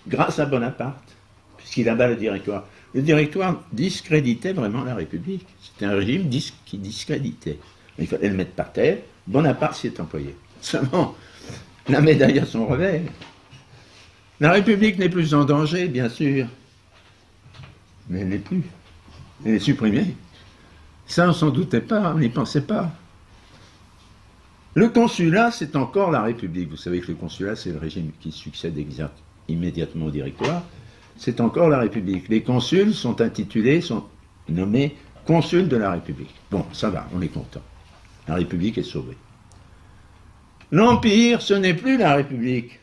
grâce à Bonaparte, puisqu'il abat le Directoire. Le Directoire discréditait vraiment la République. C'était un régime qui discréditait. Il fallait le mettre par terre. Bonaparte s'y est employé. Seulement, la médaille à son revers. La République n'est plus en danger, bien sûr, mais elle n'est plus. Elle est supprimée. Ça, on ne s'en doutait pas, on n'y pensait pas. Le consulat, c'est encore la République. Vous savez que le consulat, c'est le régime qui succède immédiatement au Directoire. C'est encore la République. Les consuls sont nommés consuls de la République. Bon, ça va, on est content. La République est sauvée. L'Empire, ce n'est plus la République.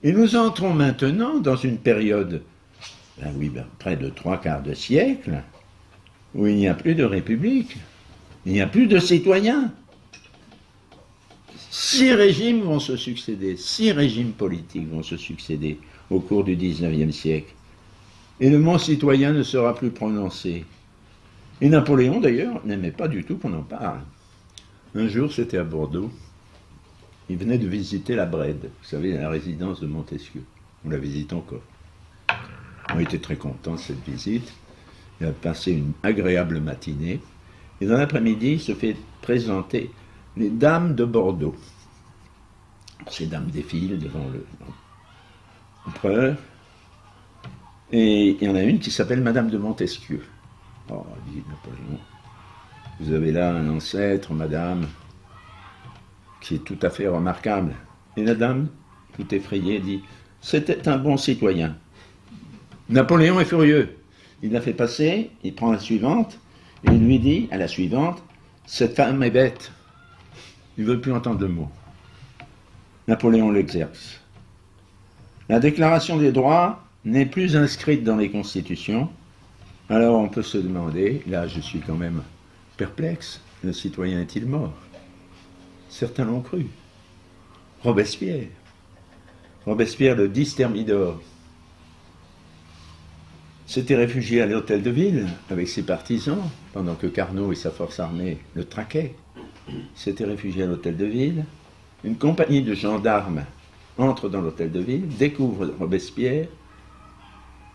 Et nous entrons maintenant dans une période, près de 3/4 de siècle, où il n'y a plus de République, il n'y a plus de citoyens. 6 régimes vont se succéder, 6 régimes politiques vont se succéder au cours du XIXe siècle. Et le mot citoyen ne sera plus prononcé. Et Napoléon, d'ailleurs, n'aimait pas du tout qu'on en parle. Un jour, c'était à Bordeaux. Il venait de visiter la Brède, vous savez, la résidence de Montesquieu. On la visite encore. On était très contents de cette visite. Il a passé une agréable matinée. Et dans l'après-midi, il se fait présenter les dames de Bordeaux. Ces dames défilent devant l'empereur. Et il y en a une qui s'appelle Madame de Montesquieu. Oh, dit Napoléon, vous avez là un ancêtre, madame, qui est tout à fait remarquable. Et la dame, tout effrayée, dit « C'était un bon citoyen ». Napoléon est furieux. Il la fait passer, il prend la suivante, et il lui dit à la suivante « Cette femme est bête ». Il ne veut plus entendre le mot. Napoléon l'exerce. La déclaration des droits n'est plus inscrite dans les constitutions. Alors on peut se demander, là je suis quand même perplexe, le citoyen est-il mort? Certains l'ont cru. Robespierre, le 10 Thermidor, s'était réfugié à l'hôtel de ville avec ses partisans, pendant que Carnot et sa force armée le traquaient. Il s'était réfugié à l'hôtel de ville. Une compagnie de gendarmes entre dans l'hôtel de ville, découvre Robespierre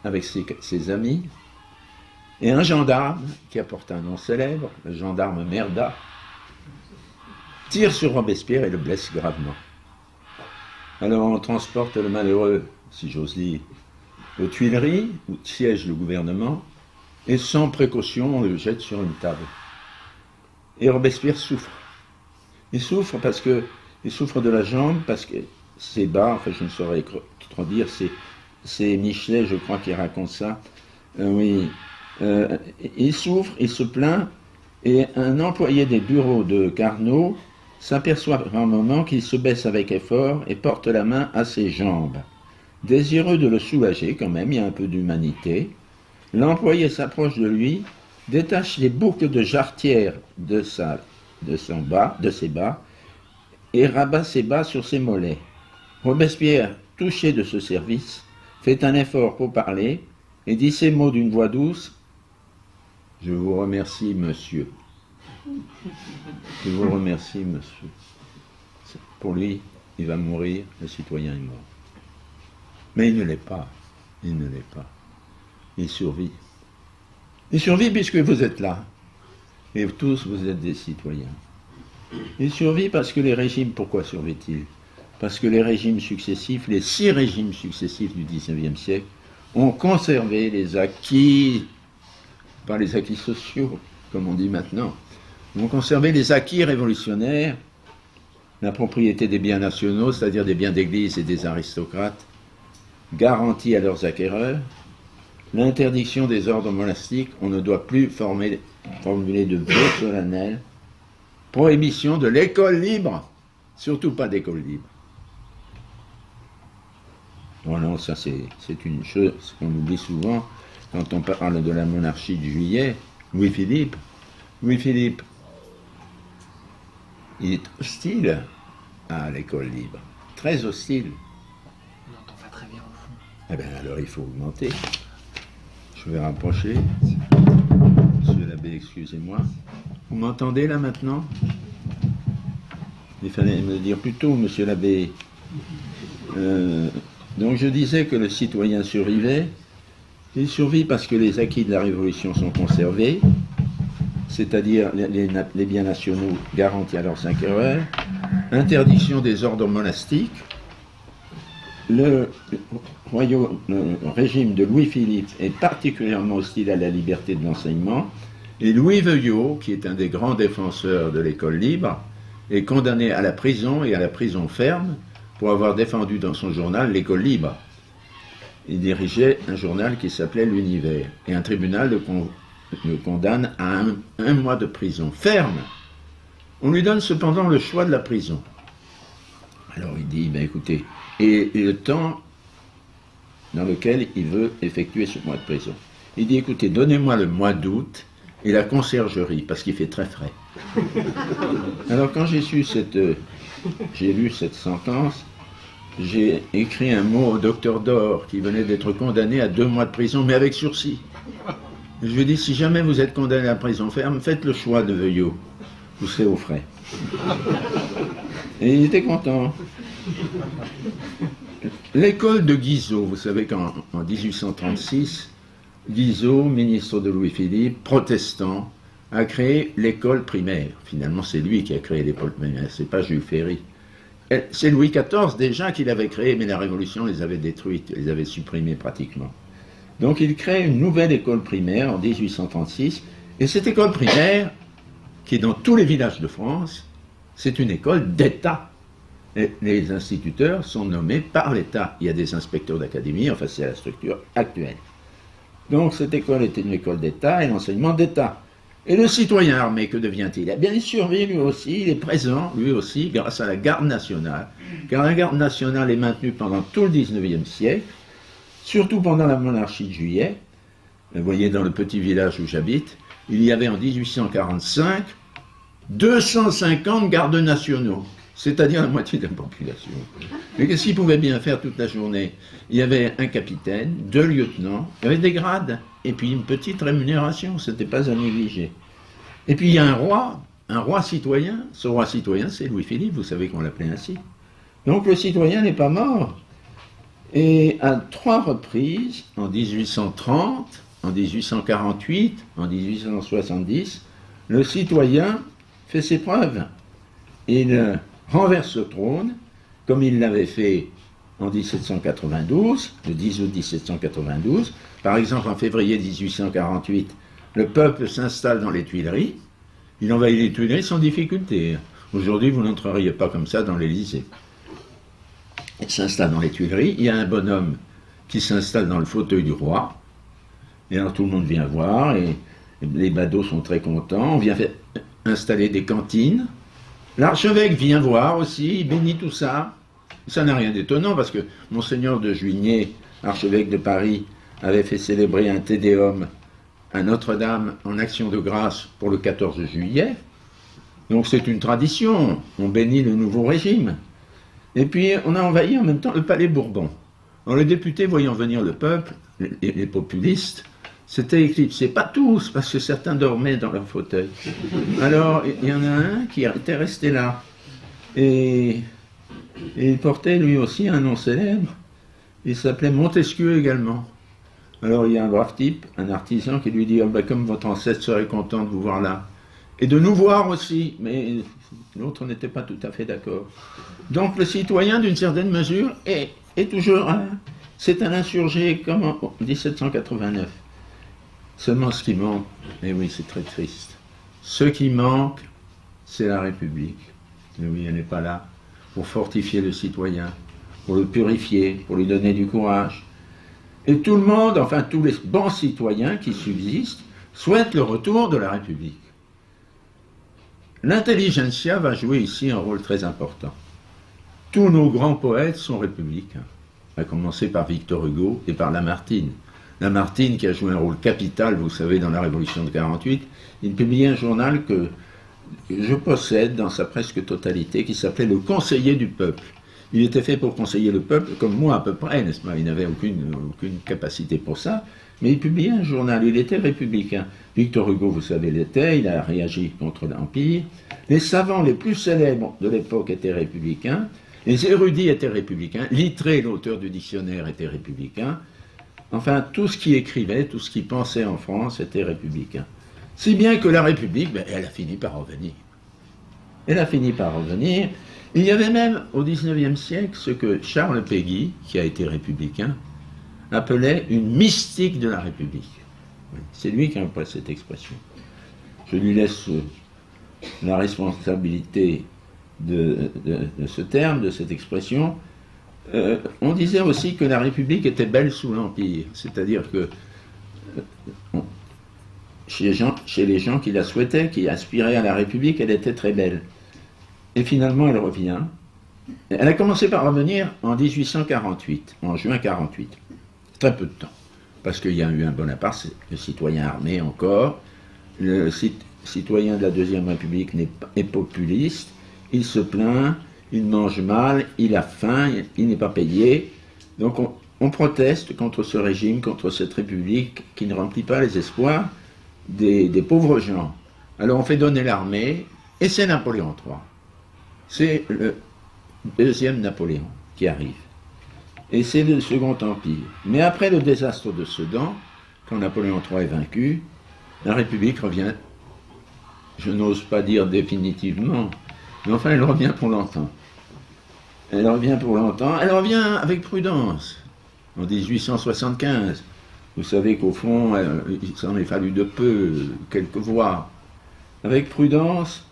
avec ses amis, et un gendarme, qui apporte un nom célèbre, le gendarme Merda, tire sur Robespierre et le blesse gravement. Alors on transporte le malheureux, si j'ose dire, aux Tuileries, où siège le gouvernement, et sans précaution, on le jette sur une table. Et Robespierre souffre. Il souffre il souffre de la jambe, parce que ses bas, enfin je ne saurais trop dire, c'est Michelet, je crois, qui raconte ça. Oui, Il souffre, il se plaint, et un employé des bureaux de Carnot s'aperçoit par un moment qu'il se baisse avec effort et porte la main à ses jambes. Désireux de le soulager, quand même, il y a un peu d'humanité, l'employé s'approche de lui, détache les boucles de jarretière de ses bas, et rabat ses bas sur ses mollets. Robespierre, touché de ce service, fait un effort pour parler et dit ces mots d'une voix douce: « Je vous remercie, monsieur. Je vous remercie, monsieur. » Pour lui, il va mourir, le citoyen est mort. Mais il ne l'est pas. Il ne l'est pas. Il survit. Il survit puisque vous êtes là. Et tous, vous êtes des citoyens. Il survit parce que les régimes, pourquoi survit-il? Parce que les régimes successifs, les 6 régimes successifs du XIXe siècle, ont conservé les acquis, pas les acquis sociaux, comme on dit maintenant, ont conservé les acquis révolutionnaires, la propriété des biens nationaux, c'est-à-dire des biens d'église et des aristocrates, garantie à leurs acquéreurs, l'interdiction des ordres monastiques, on ne doit plus formuler de vœux solennels, prohibition de l'école libre, surtout pas d'école libre. Bon, non, ça c'est une chose qu'on oublie souvent quand on parle de la monarchie de Juillet. Louis-Philippe, il est hostile à l'école libre, très hostile. On n'entend pas très bien au fond. Eh bien alors il faut augmenter. Je vais rapprocher. Monsieur l'abbé, excusez-moi. Vous m'entendez là maintenant? Il fallait me le dire plus tôt, monsieur l'abbé. Donc je disais que le citoyen survivait. Il survit parce que les acquis de la Révolution sont conservés, c'est-à-dire les biens nationaux garantis à leurs acquéreurs, interdiction des ordres monastiques, le régime de Louis-Philippe est particulièrement hostile à la liberté de l'enseignement, et Louis Veuillot, qui est un des grands défenseurs de l'école libre, est condamné à la prison et à la prison ferme pour avoir défendu dans son journal l'école libre. Il dirigeait un journal qui s'appelait L'Univers, et un tribunal le condamne à un mois de prison ferme. On lui donne cependant le choix de la prison. Alors il dit, ben écoutez, et le temps dans lequel il veut effectuer ce mois de prison. Il dit, écoutez, donnez-moi le mois d'août et la conciergerie, parce qu'il fait très frais. Alors quand j'ai lu cette sentence, j'ai écrit un mot au docteur Dor, qui venait d'être condamné à 2 mois de prison, mais avec sursis. Je lui ai dit, si jamais vous êtes condamné à la prison ferme, faites le choix de Veuillot, vous serez au frais. Et il était content. L'école de Guizot, vous savez qu'en 1836, Guizot, ministre de Louis-Philippe, protestant, a créé l'école primaire. Finalement, c'est lui qui a créé l'école primaire, c'est pas Jules Ferry. C'est Louis XIV déjà qui l'avait créé, mais la Révolution les avait détruites, les avait supprimées pratiquement. Donc il crée une nouvelle école primaire en 1836, et cette école primaire, qui est dans tous les villages de France, c'est une école d'État. Les instituteurs sont nommés par l'État. Il y a des inspecteurs d'académie, enfin c'est la structure actuelle. Donc cette école était une école d'État et l'enseignement d'État. Et le citoyen armé, que devient-il? Eh bien, il survit lui aussi, il est présent lui aussi grâce à la garde nationale, car la garde nationale est maintenue pendant tout le XIXe siècle, surtout pendant la monarchie de Juillet. Vous voyez, dans le petit village où j'habite, il y avait en 1845 250 gardes nationaux, c'est-à-dire la moitié de la population. Mais qu'est-ce qu'ils pouvaient bien faire toute la journée? Il y avait un capitaine, 2 lieutenants, il y avait des grades, et puis une petite rémunération, ce n'était pas à négliger. Et puis il y a un roi citoyen, ce roi citoyen c'est Louis-Philippe, vous savez qu'on l'appelait ainsi. Donc le citoyen n'est pas mort. Et à 3 reprises, en 1830, en 1848, en 1870, le citoyen fait ses preuves. Il renverse le trône, comme il l'avait fait en 1792, le 10 août 1792. Par exemple, en février 1848, le peuple s'installe dans les Tuileries. Il envahit les Tuileries sans difficulté. Aujourd'hui, vous n'entreriez pas comme ça dans l'Élysée. Il s'installe dans les Tuileries. Il y a un bonhomme qui s'installe dans le fauteuil du roi. Et alors tout le monde vient voir, et les badauds sont très contents. On vient installer des cantines. L'archevêque vient voir aussi, il bénit tout ça. Ça n'a rien d'étonnant, parce que Monseigneur de Juigné, archevêque de Paris, avait fait célébrer un Te Deum à Notre-Dame en action de grâce pour le 14 juillet. Donc c'est une tradition, on bénit le nouveau régime. Et puis on a envahi en même temps le palais Bourbon. Alors les députés, voyant venir le peuple, les populistes, s'étaient éclipsés. Pas tous, parce que certains dormaient dans leur fauteuil. Alors il y en a un qui était resté là. Et il portait lui aussi un nom célèbre. Il s'appelait Montesquieu également. Alors il y a un brave type, un artisan, qui lui dit oh, ben, comme votre ancêtre serait content de vous voir là. Et de nous voir aussi. Mais l'autre n'était pas tout à fait d'accord. Donc le citoyen, d'une certaine mesure, est toujours c'est un insurgé comme en 1789. Seulement ce qui manque, et oui c'est très triste, ce qui manque, c'est la République. Mais oui, elle n'est pas là pour fortifier le citoyen, pour le purifier, pour lui donner du courage. Et tout le monde, enfin tous les bons citoyens qui subsistent, souhaitent le retour de la République. L'intelligentsia va jouer ici un rôle très important. Tous nos grands poètes sont républicains, à commencer par Victor Hugo et par Lamartine. Lamartine, qui a joué un rôle capital, vous savez, dans la Révolution de 1948, il publiait un journal que je possède dans sa presque totalité, qui s'appelait Le Conseiller du Peuple. Il était fait pour conseiller le peuple, comme moi à peu près, n'est-ce pas? Il n'avait aucune capacité pour ça, mais il publiait un journal, il était républicain. Victor Hugo, vous savez, l'était, il a réagi contre l'Empire. Les savants les plus célèbres de l'époque étaient républicains, les érudits étaient républicains, Littré, l'auteur du dictionnaire, était républicain. Enfin, tout ce qui écrivait, tout ce qui pensait en France était républicain. Si bien que la République, ben, elle a fini par revenir. Elle a fini par revenir. Il y avait même, au XIXe siècle, ce que Charles Péguy, qui a été républicain, appelait une mystique de la République. C'est lui qui a employé cette expression. Je lui laisse la responsabilité de ce terme, de cette expression. On disait aussi que la République était belle sous l'Empire, c'est-à-dire que chez les gens qui la souhaitaient, qui aspiraient à la République, elle était très belle. Et finalement, elle revient. Elle a commencé par revenir en 1848, en juin 48. Très peu de temps, parce qu'il y a eu un Bonaparte, le citoyen armé encore. Le citoyen de la Deuxième République est populiste, il se plaint, il mange mal, il a faim, il n'est pas payé. Donc on proteste contre ce régime, contre cette République qui ne remplit pas les espoirs des pauvres gens. Alors on fait donner l'armée, et c'est Napoléon III. C'est le deuxième Napoléon qui arrive. Et c'est le Second Empire. Mais après le désastre de Sedan, quand Napoléon III est vaincu, la République revient, je n'ose pas dire définitivement, mais enfin elle revient pour longtemps. Elle revient pour longtemps, elle revient avec prudence. En 1875, vous savez qu'au fond, il s'en est fallu de peu, quelques voix. Avec prudence,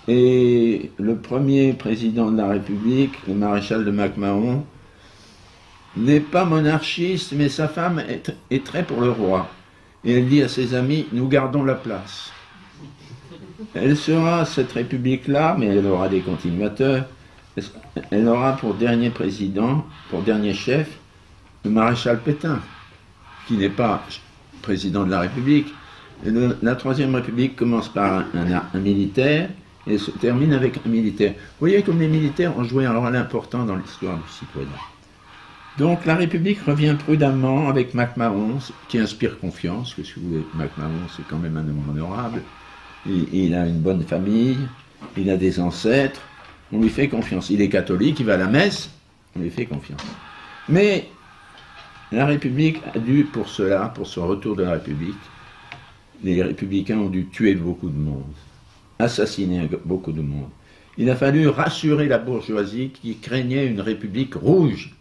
et le premier président de la République, le maréchal de MacMahon, n'est pas monarchiste, mais sa femme est très pour le roi. Et elle dit à ses amis, nous gardons la place. Elle sera, cette République-là, mais elle aura des continuateurs, elle aura pour dernier président, pour dernier chef, le maréchal Pétain, qui n'est pas président de la République. Et la Troisième République commence par un militaire, et se termine avec un militaire. Vous voyez comme les militaires ont joué un rôle important dans l'histoire du citoyen. Donc la République revient prudemment avec MacMahon, qui inspire confiance, que si vous voulez, MacMahon c'est quand même un homme honorable, il a une bonne famille, il a des ancêtres, on lui fait confiance. Il est catholique, il va à la messe, on lui fait confiance. Mais la République a dû, pour cela, pour ce retour de la République, les républicains ont dû tuer beaucoup de monde, assassiner beaucoup de monde. Il a fallu rassurer la bourgeoisie qui craignait une République rouge.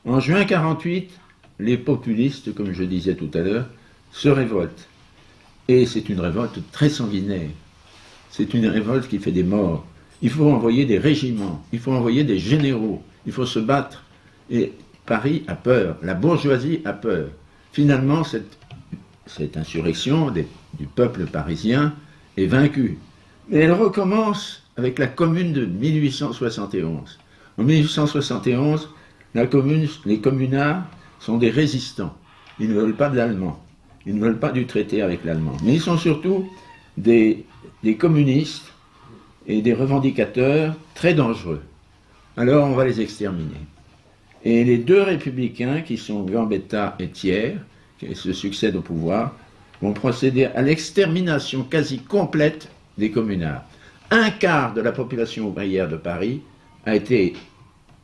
En juin 1948, les populistes, comme je disais tout à l'heure, se révoltent. Et c'est une révolte très sanguinaire. C'est une révolte qui fait des morts. Il faut envoyer des régiments, il faut envoyer des généraux, il faut se battre. Et Paris a peur, la bourgeoisie a peur. Finalement, cette cette insurrection du peuple parisien est vaincue. Mais elle recommence avec la Commune de 1871. En 1871, les communards sont des résistants. Ils ne veulent pas de l'allemand. Ils ne veulent pas du traité avec l'allemand. Mais ils sont surtout des communistes et des revendicateurs très dangereux. Alors on va les exterminer. Et les deux républicains, qui sont Gambetta et Thiers, qui se succèdent au pouvoir, vont procéder à l'extermination quasi complète des communards. Un quart de la population ouvrière de Paris a été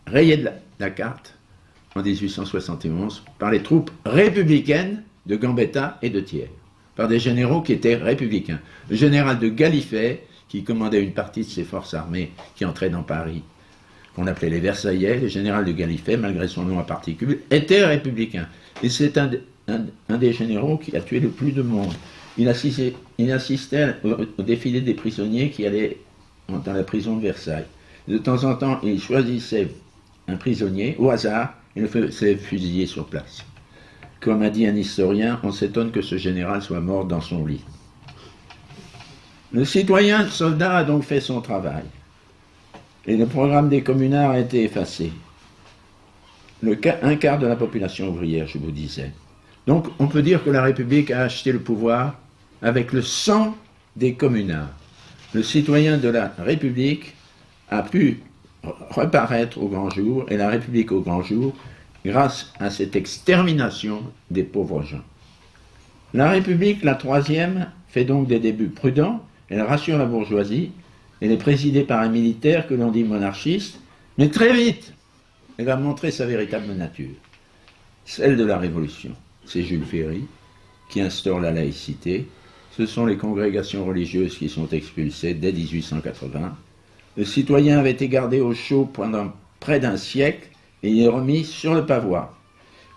rayée de la carte en 1871 par les troupes républicaines de Gambetta et de Thiers, par des généraux qui étaient républicains. Le général de Gallifet, qui commandait une partie de ses forces armées qui entraient dans Paris, qu'on appelait les Versaillais, le général de Gallifet, malgré son nom à particules, était républicain. Et c'est un des généraux qui a tué le plus de monde. Il assistait au défilé des prisonniers qui allaient dans la prison de Versailles. De temps en temps, il choisissait un prisonnier au hasard et le faisait fusiller sur place. Comme a dit un historien, on s'étonne que ce général soit mort dans son lit. Le citoyen soldat a donc fait son travail. Et le programme des communards a été effacé. Un quart de la population ouvrière, je vous disais. Donc on peut dire que la République a acheté le pouvoir avec le sang des communards. Le citoyen de la République a pu reparaître au grand jour, et la République au grand jour, grâce à cette extermination des pauvres gens. La République, la troisième, fait donc des débuts prudents, elle rassure la bourgeoisie, elle est présidée par un militaire que l'on dit monarchiste, mais très vite, elle va montrer sa véritable nature, celle de la Révolution. C'est Jules Ferry qui instaure la laïcité, ce sont les congrégations religieuses qui sont expulsées dès 1880. Le citoyen avait été gardé au chaud pendant près d'un siècle et il est remis sur le pavois.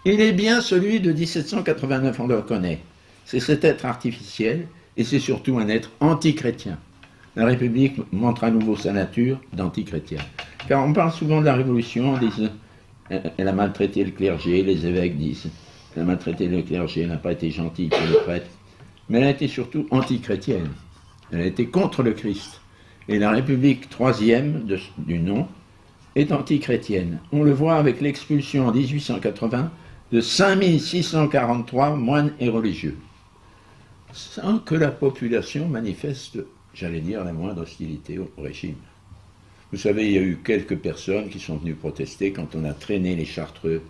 Il est bien celui de 1789, on le reconnaît. C'est cet être artificiel et c'est surtout un être anti-chrétien. La République montre à nouveau sa nature d'anti-chrétien. Car on parle souvent de la Révolution, on dit elle a maltraité le clergé, les évêques disent elle a maltraité le clergé, elle n'a pas été gentille pour les prêtres, mais elle a été surtout anti-chrétienne. Elle a été contre le Christ. Et la République troisième du nom est anti-chrétienne. On le voit avec l'expulsion en 1880 de 5643 moines et religieux, sans que la population manifeste, j'allais dire, la moindre hostilité au régime. Vous savez, il y a eu quelques personnes qui sont venues protester quand on a traîné les Chartreux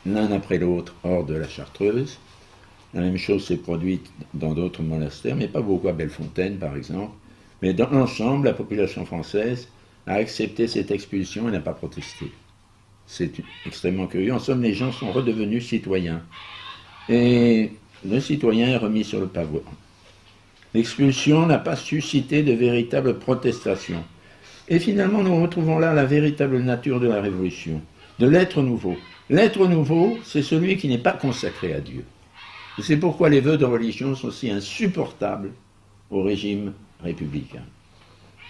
l'un après l'autre hors de la Chartreuse. La même chose s'est produite dans d'autres monastères, mais pas beaucoup à Bellefontaine, par exemple. Mais dans l'ensemble, la population française a accepté cette expulsion et n'a pas protesté. C'est extrêmement curieux. En somme, les gens sont redevenus citoyens. Et le citoyen est remis sur le pavois. L'expulsion n'a pas suscité de véritable protestation. Et finalement, nous retrouvons là la véritable nature de la Révolution, de l'être nouveau. L'être nouveau, c'est celui qui n'est pas consacré à Dieu. Et c'est pourquoi les vœux de religion sont si insupportables au régime républicain.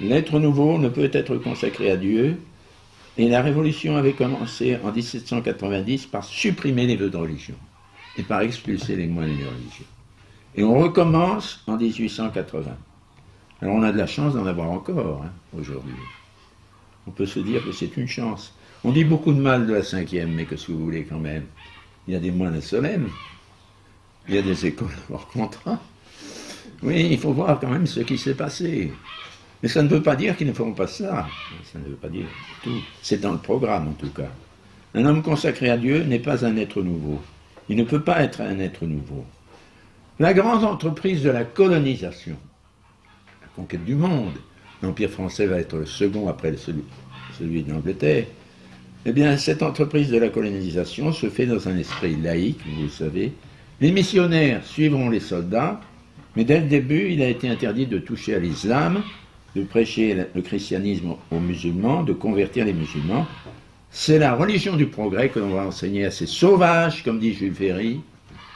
L'être nouveau ne peut être consacré à Dieu, et la Révolution avait commencé en 1790 par supprimer les vœux de religion et par expulser les moines et les religieux. Et on recommence en 1880. Alors on a de la chance d'en avoir encore aujourd'hui. On peut se dire que c'est une chance. On dit beaucoup de mal de la cinquième, mais que si vous voulez quand même, il y a des moines solennes, il y a des écoles hors contrat. Oui, il faut voir quand même ce qui s'est passé. Mais ça ne veut pas dire qu'ils ne feront pas ça. Ça ne veut pas dire tout. C'est dans le programme en tout cas. Un homme consacré à Dieu n'est pas un être nouveau. Il ne peut pas être un être nouveau. La grande entreprise de la colonisation, la conquête du monde, l'Empire français va être le second après celui de l'Angleterre, eh bien cette entreprise de la colonisation se fait dans un esprit laïque, vous le savez. Les missionnaires suivront les soldats, mais dès le début, il a été interdit de toucher à l'islam, de prêcher le christianisme aux musulmans, de convertir les musulmans. C'est la religion du progrès que l'on va enseigner à ces sauvages, comme dit Jules Ferry,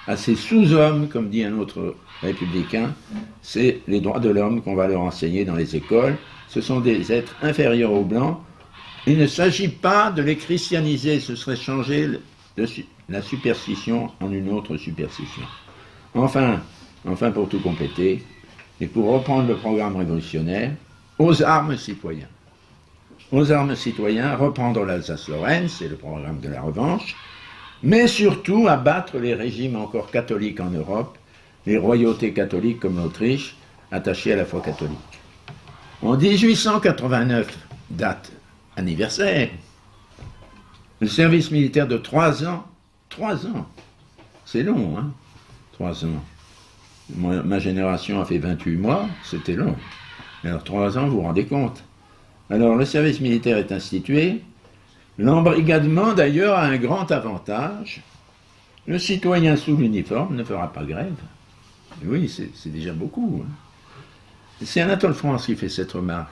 à ces sous-hommes, comme dit un autre républicain. C'est les droits de l'homme qu'on va leur enseigner dans les écoles. Ce sont des êtres inférieurs aux blancs. Il ne s'agit pas de les christianiser, ce serait changer la superstition en une autre superstition. Enfin, pour tout compléter, et pour reprendre le programme révolutionnaire, aux armes citoyens. Aux armes citoyens, reprendre l'Alsace-Lorraine, c'est le programme de la revanche, mais surtout abattre les régimes encore catholiques en Europe, les royautés catholiques comme l'Autriche, attachées à la foi catholique. En 1889, date anniversaire, le service militaire de 3 ans, c'est long, hein, 3 ans. Moi, ma génération a fait 28 mois, c'était long. Alors 3 ans, vous vous rendez compte. Alors le service militaire est institué. L'embrigadement d'ailleurs a un grand avantage. Le citoyen sous l'uniforme ne fera pas grève. Oui, c'est déjà beaucoup. Hein. C'est Anatole France qui fait cette remarque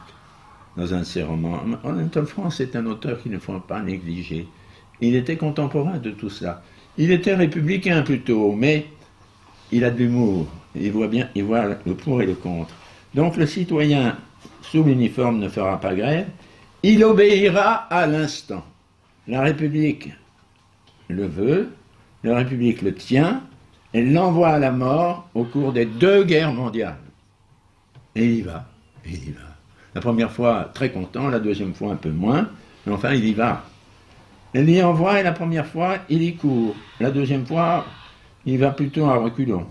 dans un de ses romans. Anatole France est un auteur qu'il ne faut pas négliger. Il était contemporain de tout ça. Il était républicain plutôt, mais il a de l'humour. Il voit le pour et le contre. Donc le citoyen sous l'uniforme ne fera pas grève. Il obéira à l'instant. La République le veut, la République le tient, elle l'envoie à la mort au cours des 2 guerres mondiales. Et il y va. La première fois, très content, la deuxième fois, un peu moins, mais enfin, il y va. Elle y envoie, et la première fois, il y court. La deuxième fois, il va plutôt à reculons.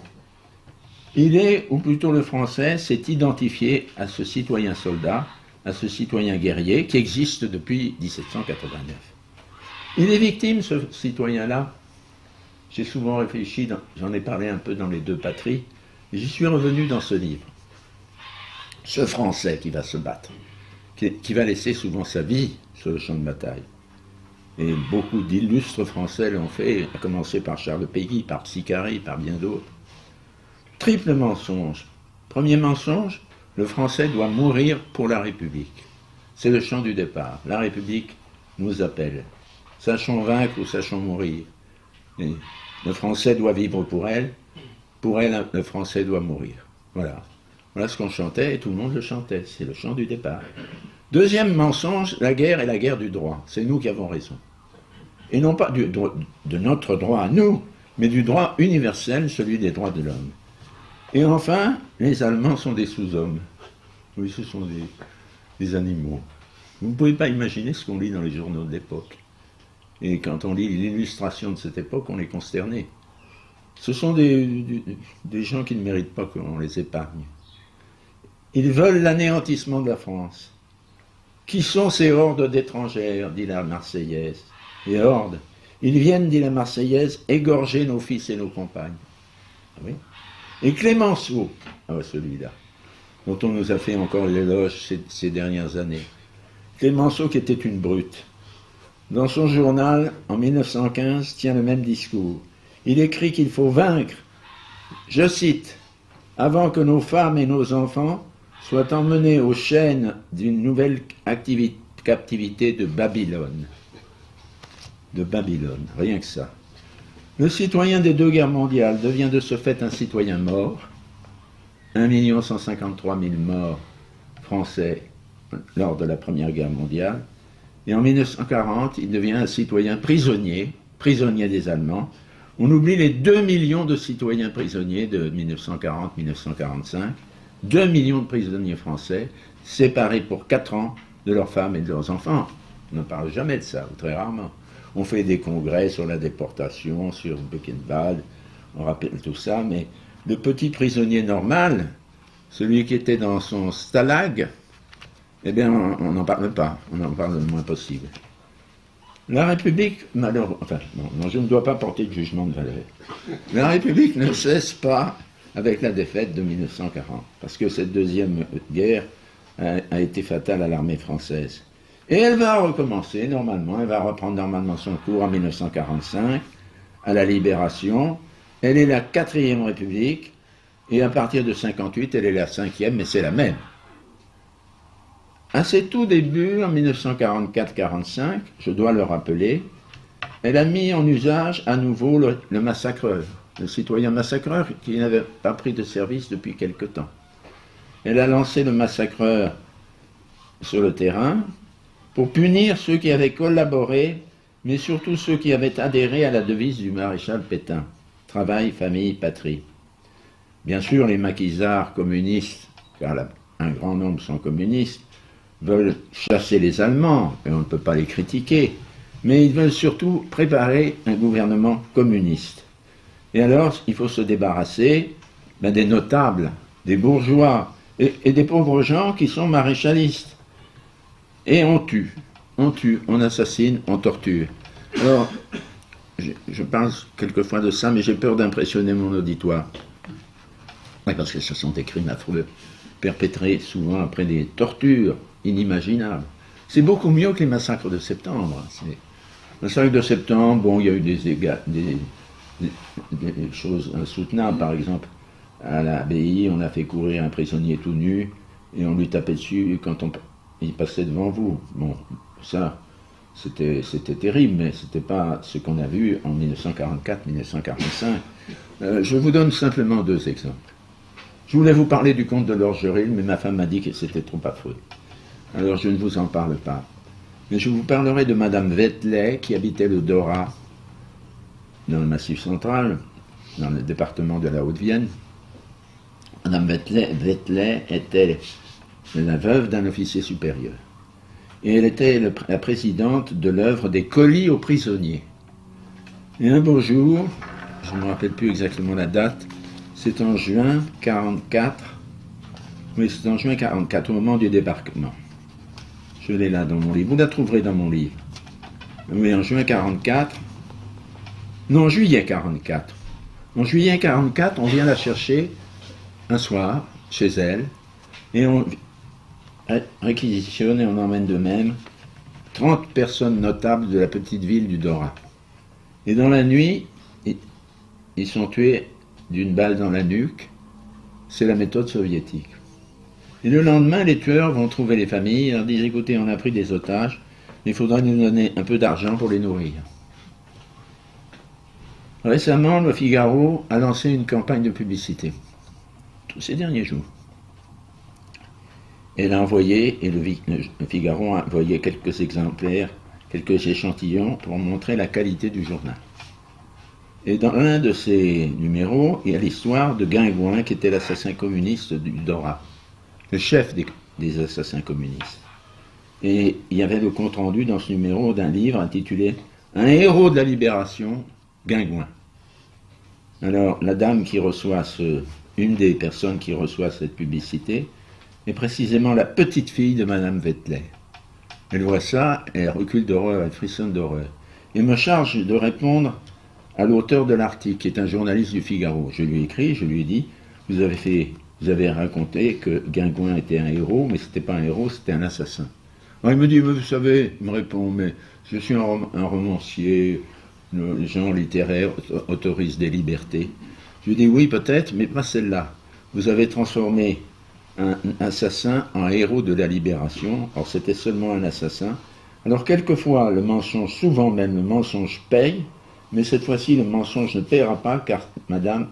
Il est, ou plutôt le français, s'est identifié à ce citoyen soldat, à ce citoyen guerrier, qui existe depuis 1789. Il est victime, ce citoyen-là. J'ai souvent réfléchi, j'en ai parlé un peu dans Les Deux Patries, et j'y suis revenu dans ce livre. Ce Français qui va se battre, qui va laisser souvent sa vie sur le champ de bataille. Et beaucoup d'illustres Français l'ont fait, à commencer par Charles Péguy, par Sicari, par bien d'autres. Triple mensonge. Premier mensonge, le Français doit mourir pour la République. C'est le chant du départ. La République nous appelle. Sachons vaincre ou sachons mourir. Et le Français doit vivre pour elle, le Français doit mourir. Voilà. Voilà ce qu'on chantait et tout le monde le chantait. C'est le chant du départ. Deuxième mensonge, la guerre est la guerre du droit. C'est nous qui avons raison. Et non pas de notre droit à nous, mais du droit universel, celui des droits de l'homme. Et enfin, les Allemands sont des sous-hommes. Oui, ce sont des animaux. Vous ne pouvez pas imaginer ce qu'on lit dans les journaux de l'époque. Et quand on lit l'illustration de cette époque, on est consterné. Ce sont des gens qui ne méritent pas qu'on les épargne. Ils veulent l'anéantissement de la France. Qui sont ces hordes d'étrangères, dit la Marseillaise. Les hordes. Ils viennent, dit la Marseillaise, égorger nos fils et nos compagnes. Ah oui. Et Clémenceau, celui-là, dont on nous a fait encore l'éloge ces dernières années. Clémenceau qui était une brute. Dans son journal, en 1915, tient le même discours. Il écrit qu'il faut vaincre, je cite, « avant que nos femmes et nos enfants soient emmenés aux chaînes d'une nouvelle captivité de Babylone. » De Babylone, rien que ça. Le citoyen des 2 guerres mondiales devient de ce fait un citoyen mort. 1 153 000 morts français lors de la Première Guerre mondiale. Et en 1940, il devient un citoyen prisonnier des Allemands. On oublie les 2 millions de citoyens prisonniers de 1940-1945, 2 millions de prisonniers français, séparés pour 4 ans de leurs femmes et de leurs enfants. On ne parle jamais de ça, ou très rarement. On fait des congrès sur la déportation, sur Buchenwald, on rappelle tout ça, mais le petit prisonnier normal, celui qui était dans son stalag, eh bien, on n'en parle pas, on en parle le moins possible. La République, non, je ne dois pas porter de jugement de valeur. La République ne cesse pas avec la défaite de 1940, parce que cette deuxième guerre a été fatale à l'armée française. Et elle va recommencer normalement, elle va reprendre normalement son cours en 1945, à la Libération. Elle est la 4e République, et à partir de 1958, elle est la 5e, mais c'est la même. À ses tout débuts, en 1944-45, je dois le rappeler, elle a mis en usage à nouveau le massacreur, le citoyen massacreur qui n'avait pas pris de service depuis quelque temps. Elle a lancé le massacreur sur le terrain pour punir ceux qui avaient collaboré, mais surtout ceux qui avaient adhéré à la devise du maréchal Pétain, travail, famille, patrie. Bien sûr, les maquisards communistes, car un grand nombre sont communistes, veulent chasser les Allemands, et on ne peut pas les critiquer, mais ils veulent surtout préparer un gouvernement communiste. Et alors, il faut se débarrasser des notables, des bourgeois, et des pauvres gens qui sont maréchalistes. Et on tue, on assassine, on torture. Alors, je parle quelquefois de ça, mais j'ai peur d'impressionner mon auditoire. Oui, parce que ce sont des crimes affreux, perpétrés souvent après des tortures inimaginables. C'est beaucoup mieux que les massacres de septembre. Les massacres de septembre, bon, il y a eu des choses insoutenables. Par exemple, à l'abbaye, on a fait courir un prisonnier tout nu et on lui tapait dessus quand il passait devant vous. Bon, ça, c'était terrible, mais ce n'était pas ce qu'on a vu en 1944-1945. Je vous donne simplement 2 exemples. Je voulais vous parler du conte de l'Orgeril, mais ma femme m'a dit que c'était trop affreux. Alors je ne vous en parle pas. Mais je vous parlerai de Madame Vetlet, qui habitait le Dorat, dans le Massif central, dans le département de la Haute-Vienne. Madame Vetlet était la veuve d'un officier supérieur. Et elle était la présidente de l'œuvre des colis aux prisonniers. Et un beau jour, je ne me rappelle plus exactement la date, c'est en juin 1944, oui, c'est en juin 1944, au moment du débarquement. Je l'ai là dans mon livre, vous la trouverez dans mon livre. Oui, en juin 1944, non, en juillet 1944. En juillet 1944, on vient la chercher un soir, chez elle, et on réquisitionne et on emmène de même 30 personnes notables de la petite ville du Dorat. Et dans la nuit, ils sont tués d'une balle dans la nuque. C'est la méthode soviétique. Et le lendemain, les tueurs vont trouver les familles, leur disent, écoutez, on a pris des otages, mais il faudra nous donner un peu d'argent pour les nourrir. Récemment, le Figaro a lancé une campagne de publicité, tous ces derniers jours. Elle a envoyé, et le Figaro a envoyé quelques exemplaires, quelques échantillons pour montrer la qualité du journal. Et dans l'un de ces numéros, il y a l'histoire de Guingouin, qui était l'assassin communiste du Dorat, le chef des assassins communistes. Et il y avait le compte-rendu dans ce numéro d'un livre intitulé « Un héros de la libération, Guingouin ». Alors, la dame qui reçoit une des personnes qui reçoit cette publicité est précisément la petite fille de Madame Vetlet. Elle voit ça, elle recule d'horreur, elle frissonne d'horreur. Et me charge de répondre à l'auteur de l'article, qui est un journaliste du Figaro. Je lui ai écrit, je lui ai dit, vous avez raconté que Guingouin était un héros, mais ce n'était pas un héros, c'était un assassin. Alors il me dit, vous savez, il me répond, mais je suis un romancier, le genre littéraire autorise des libertés. Je lui dis, oui, peut-être, mais pas celle-là. Vous avez transformé un assassin en héros de la libération. Or, c'était seulement un assassin. Alors, quelquefois, le mensonge, souvent même le mensonge paye, mais cette fois-ci, le mensonge ne paiera pas, car la dame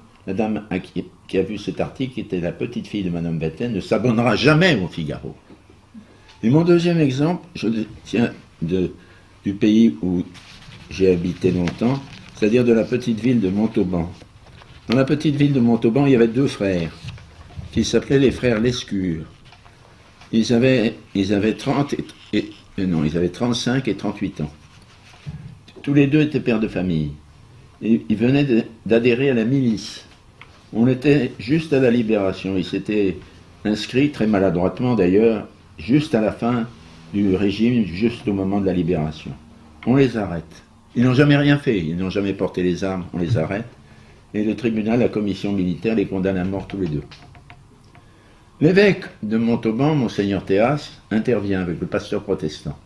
qui a vu cet article, qui était la petite fille de Madame Vetlet, ne s'abonnera jamais au Figaro. Et mon deuxième exemple, je tiens du pays où j'ai habité longtemps, c'est-à-dire de la petite ville de Montauban. Dans la petite ville de Montauban, il y avait 2 frères, qui s'appelaient les frères Lescure. Ils avaient 35 et 38 ans. Tous les 2 étaient pères de famille. Et ils venaient d'adhérer à la milice. On était juste à la libération. Ils s'étaient inscrits, très maladroitement d'ailleurs, juste à la fin du régime, juste au moment de la libération. On les arrête. Ils n'ont jamais rien fait, ils n'ont jamais porté les armes, on les arrête. Et le tribunal, la commission militaire, les condamne à mort tous les 2. L'évêque de Montauban, Monseigneur Théas, intervient avec le pasteur protestant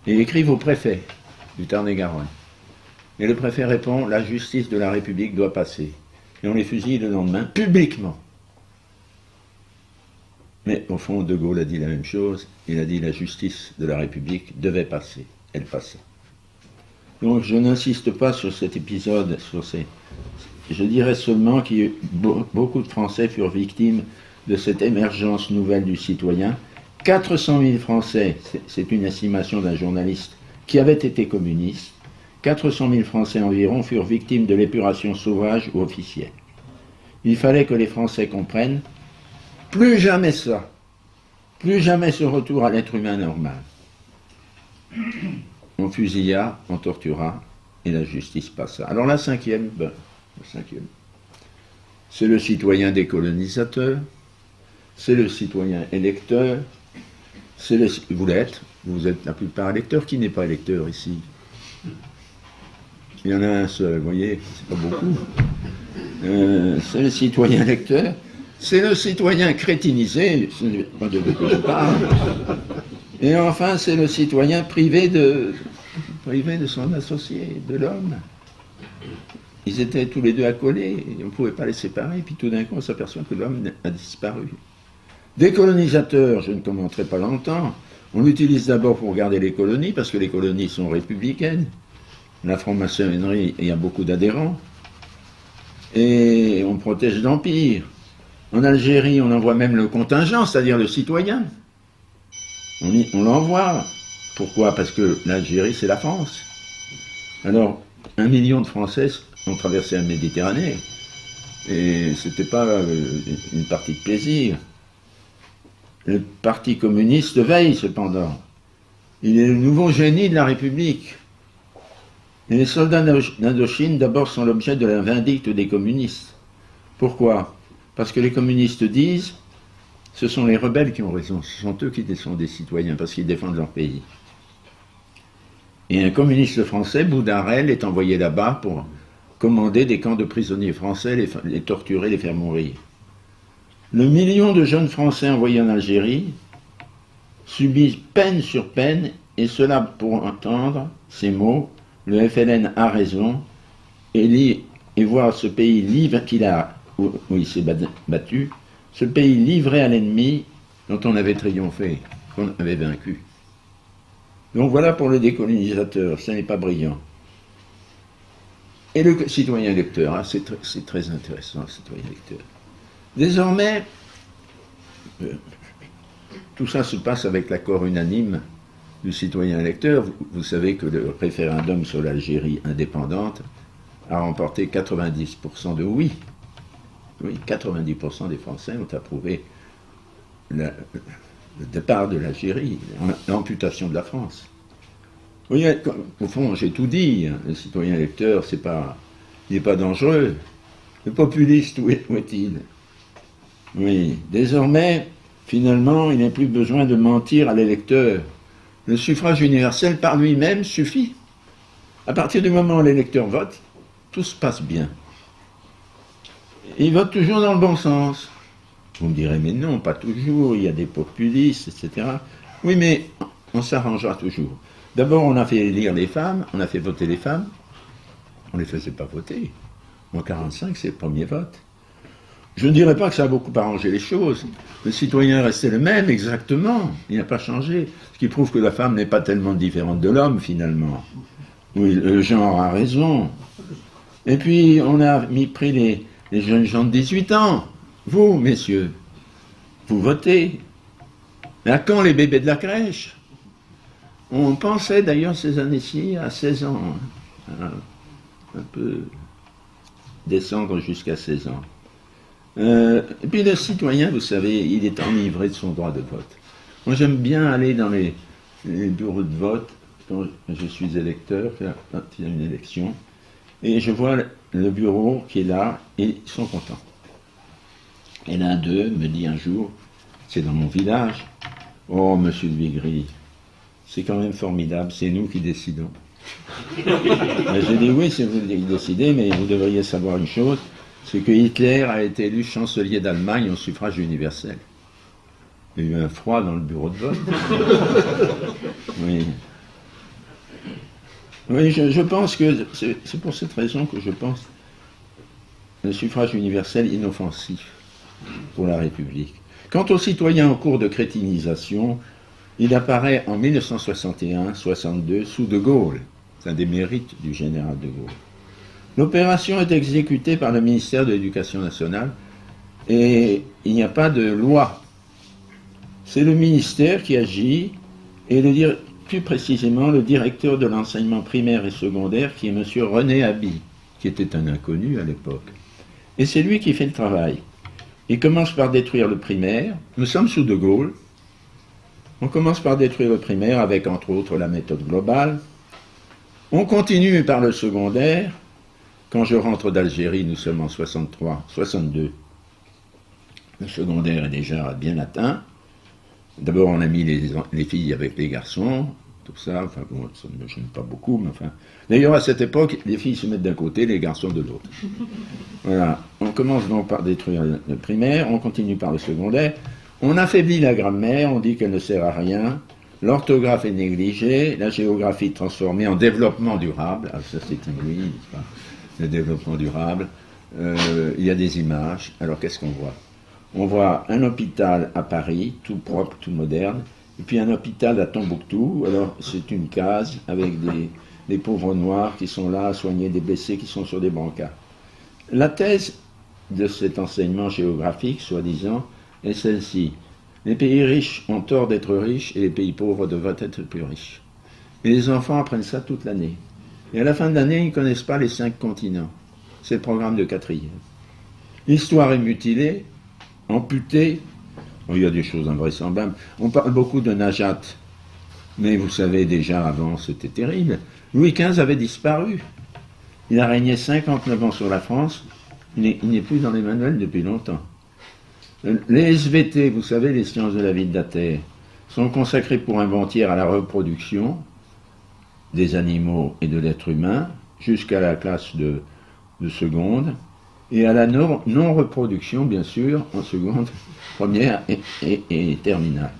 et écrivent au préfet du Tarn-et-Garonne. Et le préfet répond, la justice de la République doit passer. Et on les fusille le lendemain, publiquement. Mais au fond, De Gaulle a dit la même chose. Il a dit la justice de la République devait passer. Elle passait. Donc je n'insiste pas sur cet épisode, je dirais seulement que beaucoup de Français furent victimes de cette émergence nouvelle du citoyen. 400 000 Français, c'est une estimation d'un journaliste qui avait été communiste, 400 000 Français environ furent victimes de l'épuration sauvage ou officielle. Il fallait que les Français comprennent plus jamais ça, plus jamais ce retour à l'être humain normal. On fusilla, on tortura, et la justice passa. Alors la cinquième, c'est le citoyen décolonisateur, c'est le citoyen électeur, vous êtes la plupart électeurs. Qui n'est pas électeur ici? Il y en a un seul, vous voyez, c'est pas beaucoup. C'est le citoyen électeur, c'est le citoyen crétinisé, ce n'est pas de lui que je parle. Et enfin, c'est le citoyen privé de son associé, de l'homme. Ils étaient tous les deux accolés, et on ne pouvait pas les séparer, puis tout d'un coup, on s'aperçoit que l'homme a disparu. Décolonisateur, je ne commenterai pas longtemps. On l'utilise d'abord pour garder les colonies, parce que les colonies sont républicaines. La franc-maçonnerie, il y a beaucoup d'adhérents. Et on protège l'Empire. En Algérie, on envoie même le contingent, c'est-à-dire le citoyen. On l'envoie. Pourquoi? Parce que l'Algérie, c'est la France. Alors, 1 million de Français ont traversé la Méditerranée. Et ce n'était pas une partie de plaisir. Le Parti communiste veille, cependant. Il est le nouveau génie de la République. Et les soldats d'Indochine, d'abord, sont l'objet de la vindicte des communistes. Pourquoi? Parce que les communistes disent, ce sont les rebelles qui ont raison, ce sont eux qui sont des citoyens, parce qu'ils défendent leur pays. Et un communiste français, Boudarel, est envoyé là-bas pour commander des camps de prisonniers français, les torturer, les faire mourir. Le million de jeunes Français envoyés en Algérie subissent peine sur peine, et cela pour entendre ces mots: le FLN a raison, et voir ce pays libre où il s'est battu, ce pays livré à l'ennemi dont on avait triomphé, qu'on avait vaincu. Donc voilà pour le décolonisateur, ce n'est pas brillant. Et le citoyen lecteur, hein, c'est très intéressant, le citoyen lecteur. Désormais, tout ça se passe avec l'accord unanime du citoyen électeur. Vous savez que le référendum sur l'Algérie indépendante a remporté 90% de oui. Oui, 90% des Français ont approuvé le départ de l'Algérie, l'amputation de la France. Oui, au fond, j'ai tout dit. Hein. Le citoyen électeur, il n'est pas dangereux. Le populiste, où est-il? Oui, désormais, finalement, il n'y a plus besoin de mentir à l'électeur. Le suffrage universel par lui-même suffit. À partir du moment où l'électeur vote, tout se passe bien. Il vote toujours dans le bon sens. Vous me direz, mais non, pas toujours, il y a des populistes, etc. Oui, mais on s'arrangera toujours. D'abord, on a fait élire les femmes, on a fait voter les femmes. On ne les faisait pas voter. En 1945, c'est le premier vote. Je ne dirais pas que ça a beaucoup arrangé les choses. Le citoyen est resté le même, exactement. Il n'a pas changé. Ce qui prouve que la femme n'est pas tellement différente de l'homme, finalement. Oui, le genre a raison. Et puis, on a pris les jeunes gens de 18 ans. Vous, messieurs, vous votez. Mais à quand les bébés de la crèche? On pensait d'ailleurs ces années-ci à 16 ans. Hein, un peu descendre jusqu'à 16 ans. Et puis le citoyen, vous savez, il est enivré de son droit de vote. Moi, j'aime bien aller dans les bureaux de vote quand je suis électeur, quand il y a une élection, et je vois le bureau qui est là, et ils sont contents. Et l'un d'eux me dit un jour, c'est dans mon village, « Oh, monsieur de Vigry, c'est quand même formidable, c'est nous qui décidons. » J'ai dit, oui, c'est vous qui décidez, mais vous devriez savoir une chose, c'est que Hitler a été élu chancelier d'Allemagne au suffrage universel. Il y a eu un froid dans le bureau de vote. Oui. Oui, je pense que c'est pour cette raison que je pense le suffrage universel inoffensif pour la République. Quant aux citoyens en cours de crétinisation, il apparaît en 1961-62 sous De Gaulle. C'est un des mérites du général de Gaulle. L'opération est exécutée par le ministère de l'Éducation nationale et il n'y a pas de loi. C'est le ministère qui agit et plus précisément le directeur de l'enseignement primaire et secondaire qui est M. René Haby, qui était un inconnu à l'époque. Et c'est lui qui fait le travail. Il commence par détruire le primaire. Nous sommes sous De Gaulle. On commence par détruire le primaire avec, entre autres, la méthode globale. On continue par le secondaire. Quand je rentre d'Algérie, nous sommes en 63, 62. Le secondaire est déjà bien atteint. D'abord, on a mis les filles avec les garçons, tout ça. Enfin, bon, ça ne me gêne pas beaucoup, mais enfin... D'ailleurs, à cette époque, les filles se mettent d'un côté, les garçons de l'autre. Voilà. On commence donc par détruire le primaire, on continue par le secondaire. On affaiblit la grammaire, on dit qu'elle ne sert à rien. L'orthographe est négligée, la géographie transformée en développement durable. Alors ça, c'est inouï, n'est-ce pas ? Le développement durable. Il y a des images. Alors, qu'est-ce qu'on voit ? On voit un hôpital à Paris, tout propre, tout moderne, et puis un hôpital à Tombouctou. Alors, c'est une case avec des pauvres noirs qui sont là à soigner des blessés qui sont sur des brancards. La thèse de cet enseignement géographique, soi-disant, est celle-ci. Les pays riches ont tort d'être riches et les pays pauvres devraient être plus riches. Et les enfants apprennent ça toute l'année. Et à la fin de l'année, ils ne connaissent pas les 5 continents. C'est le programme de 4e. L'histoire est mutilée, amputée. Oh, il y a des choses invraisemblables. On parle beaucoup de Najat. Mais vous savez, déjà avant, c'était terrible. Louis XV avait disparu. Il a régné 59 ans sur la France. Il n'est plus dans les manuels depuis longtemps. Les SVT, vous savez, les sciences de la vie de la Terre, sont consacrés pour un bon tiers à la reproduction des animaux et de l'être humain, jusqu'à la classe de seconde, et à la non-reproduction, bien sûr, en seconde, première et terminale.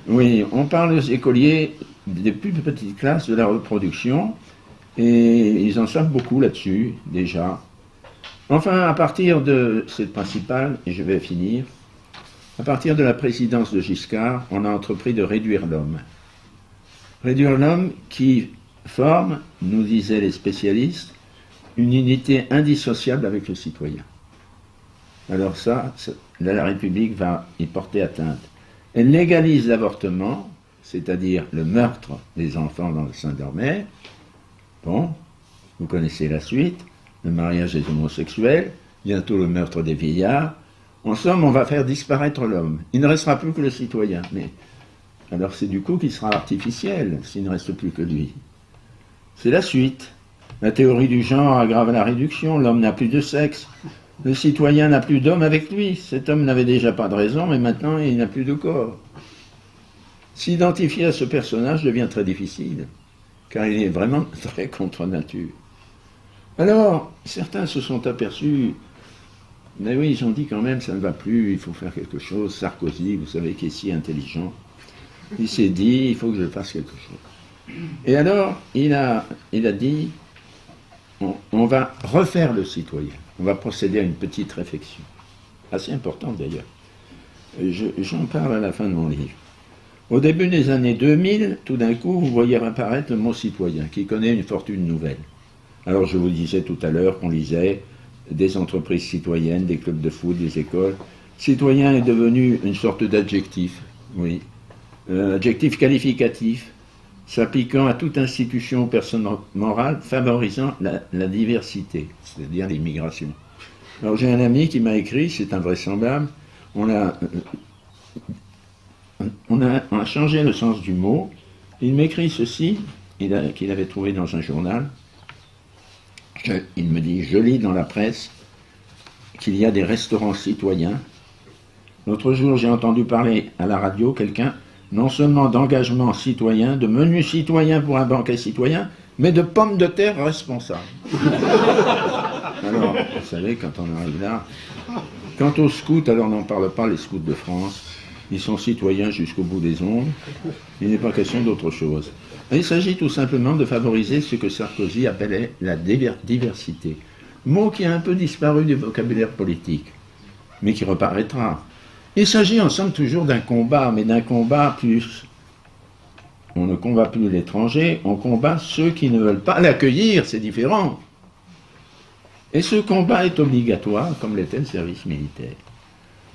Oui, on parle aux écoliers des plus petites classes de la reproduction, et ils en savent beaucoup là-dessus, déjà. Enfin, à partir de cette principale, et je vais finir, à partir de la présidence de Giscard, on a entrepris de réduire l'homme. Réduire l'homme qui forme, nous disaient les spécialistes, une unité indissociable avec le citoyen. Alors ça, la République va y porter atteinte. Elle légalise l'avortement, c'est-à-dire le meurtre des enfants dans le sein de leur mère. Bon, vous connaissez la suite. Le mariage des homosexuels, bientôt le meurtre des vieillards. En somme, on va faire disparaître l'homme. Il ne restera plus que le citoyen. Mais alors c'est du coup qu'il sera artificiel, s'il ne reste plus que lui. C'est la suite. La théorie du genre aggrave la réduction. L'homme n'a plus de sexe. Le citoyen n'a plus d'homme avec lui. Cet homme n'avait déjà pas de raison, mais maintenant il n'a plus de corps. S'identifier à ce personnage devient très difficile, car il est vraiment très contre nature. Alors, certains se sont aperçus, mais oui, ils ont dit quand même, ça ne va plus, il faut faire quelque chose. Sarkozy, vous savez, qui est si intelligent, il s'est dit, il faut que je fasse quelque chose. Et alors, il a dit, on va refaire le citoyen, on va procéder à une petite réflexion, assez importante d'ailleurs. J'en parle à la fin de mon livre. Au début des années 2000, tout d'un coup, vous voyez apparaître le mot citoyen, qui connaît une fortune nouvelle. Alors je vous disais tout à l'heure qu'on lisait des entreprises citoyennes, des clubs de foot, des écoles. Citoyen est devenu une sorte d'adjectif, oui. Adjectif qualificatif, s'appliquant à toute institution ou personne morale, favorisant la diversité, c'est-à-dire l'immigration. Alors j'ai un ami qui m'a écrit, c'est invraisemblable, on a changé le sens du mot. Il m'écrit ceci, qu'il avait trouvé dans un journal. Il me dit, je lis dans la presse qu'il y a des restaurants citoyens. L'autre jour, j'ai entendu parler à la radio quelqu'un, non seulement d'engagement citoyen, de menu citoyen pour un banquet citoyen, mais de pommes de terre responsables. Alors, vous savez, quand on arrive là... Quant aux scouts, alors n'en parle pas, les scouts de France. Ils sont citoyens jusqu'au bout des ongles. Il n'est pas question d'autre chose. Il s'agit tout simplement de favoriser ce que Sarkozy appelait la diversité. Mot qui a un peu disparu du vocabulaire politique, mais qui reparaîtra. Il s'agit en somme toujours d'un combat, mais d'un combat plus... On ne combat plus l'étranger, on combat ceux qui ne veulent pas l'accueillir, c'est différent. Et ce combat est obligatoire, comme l'était le service militaire.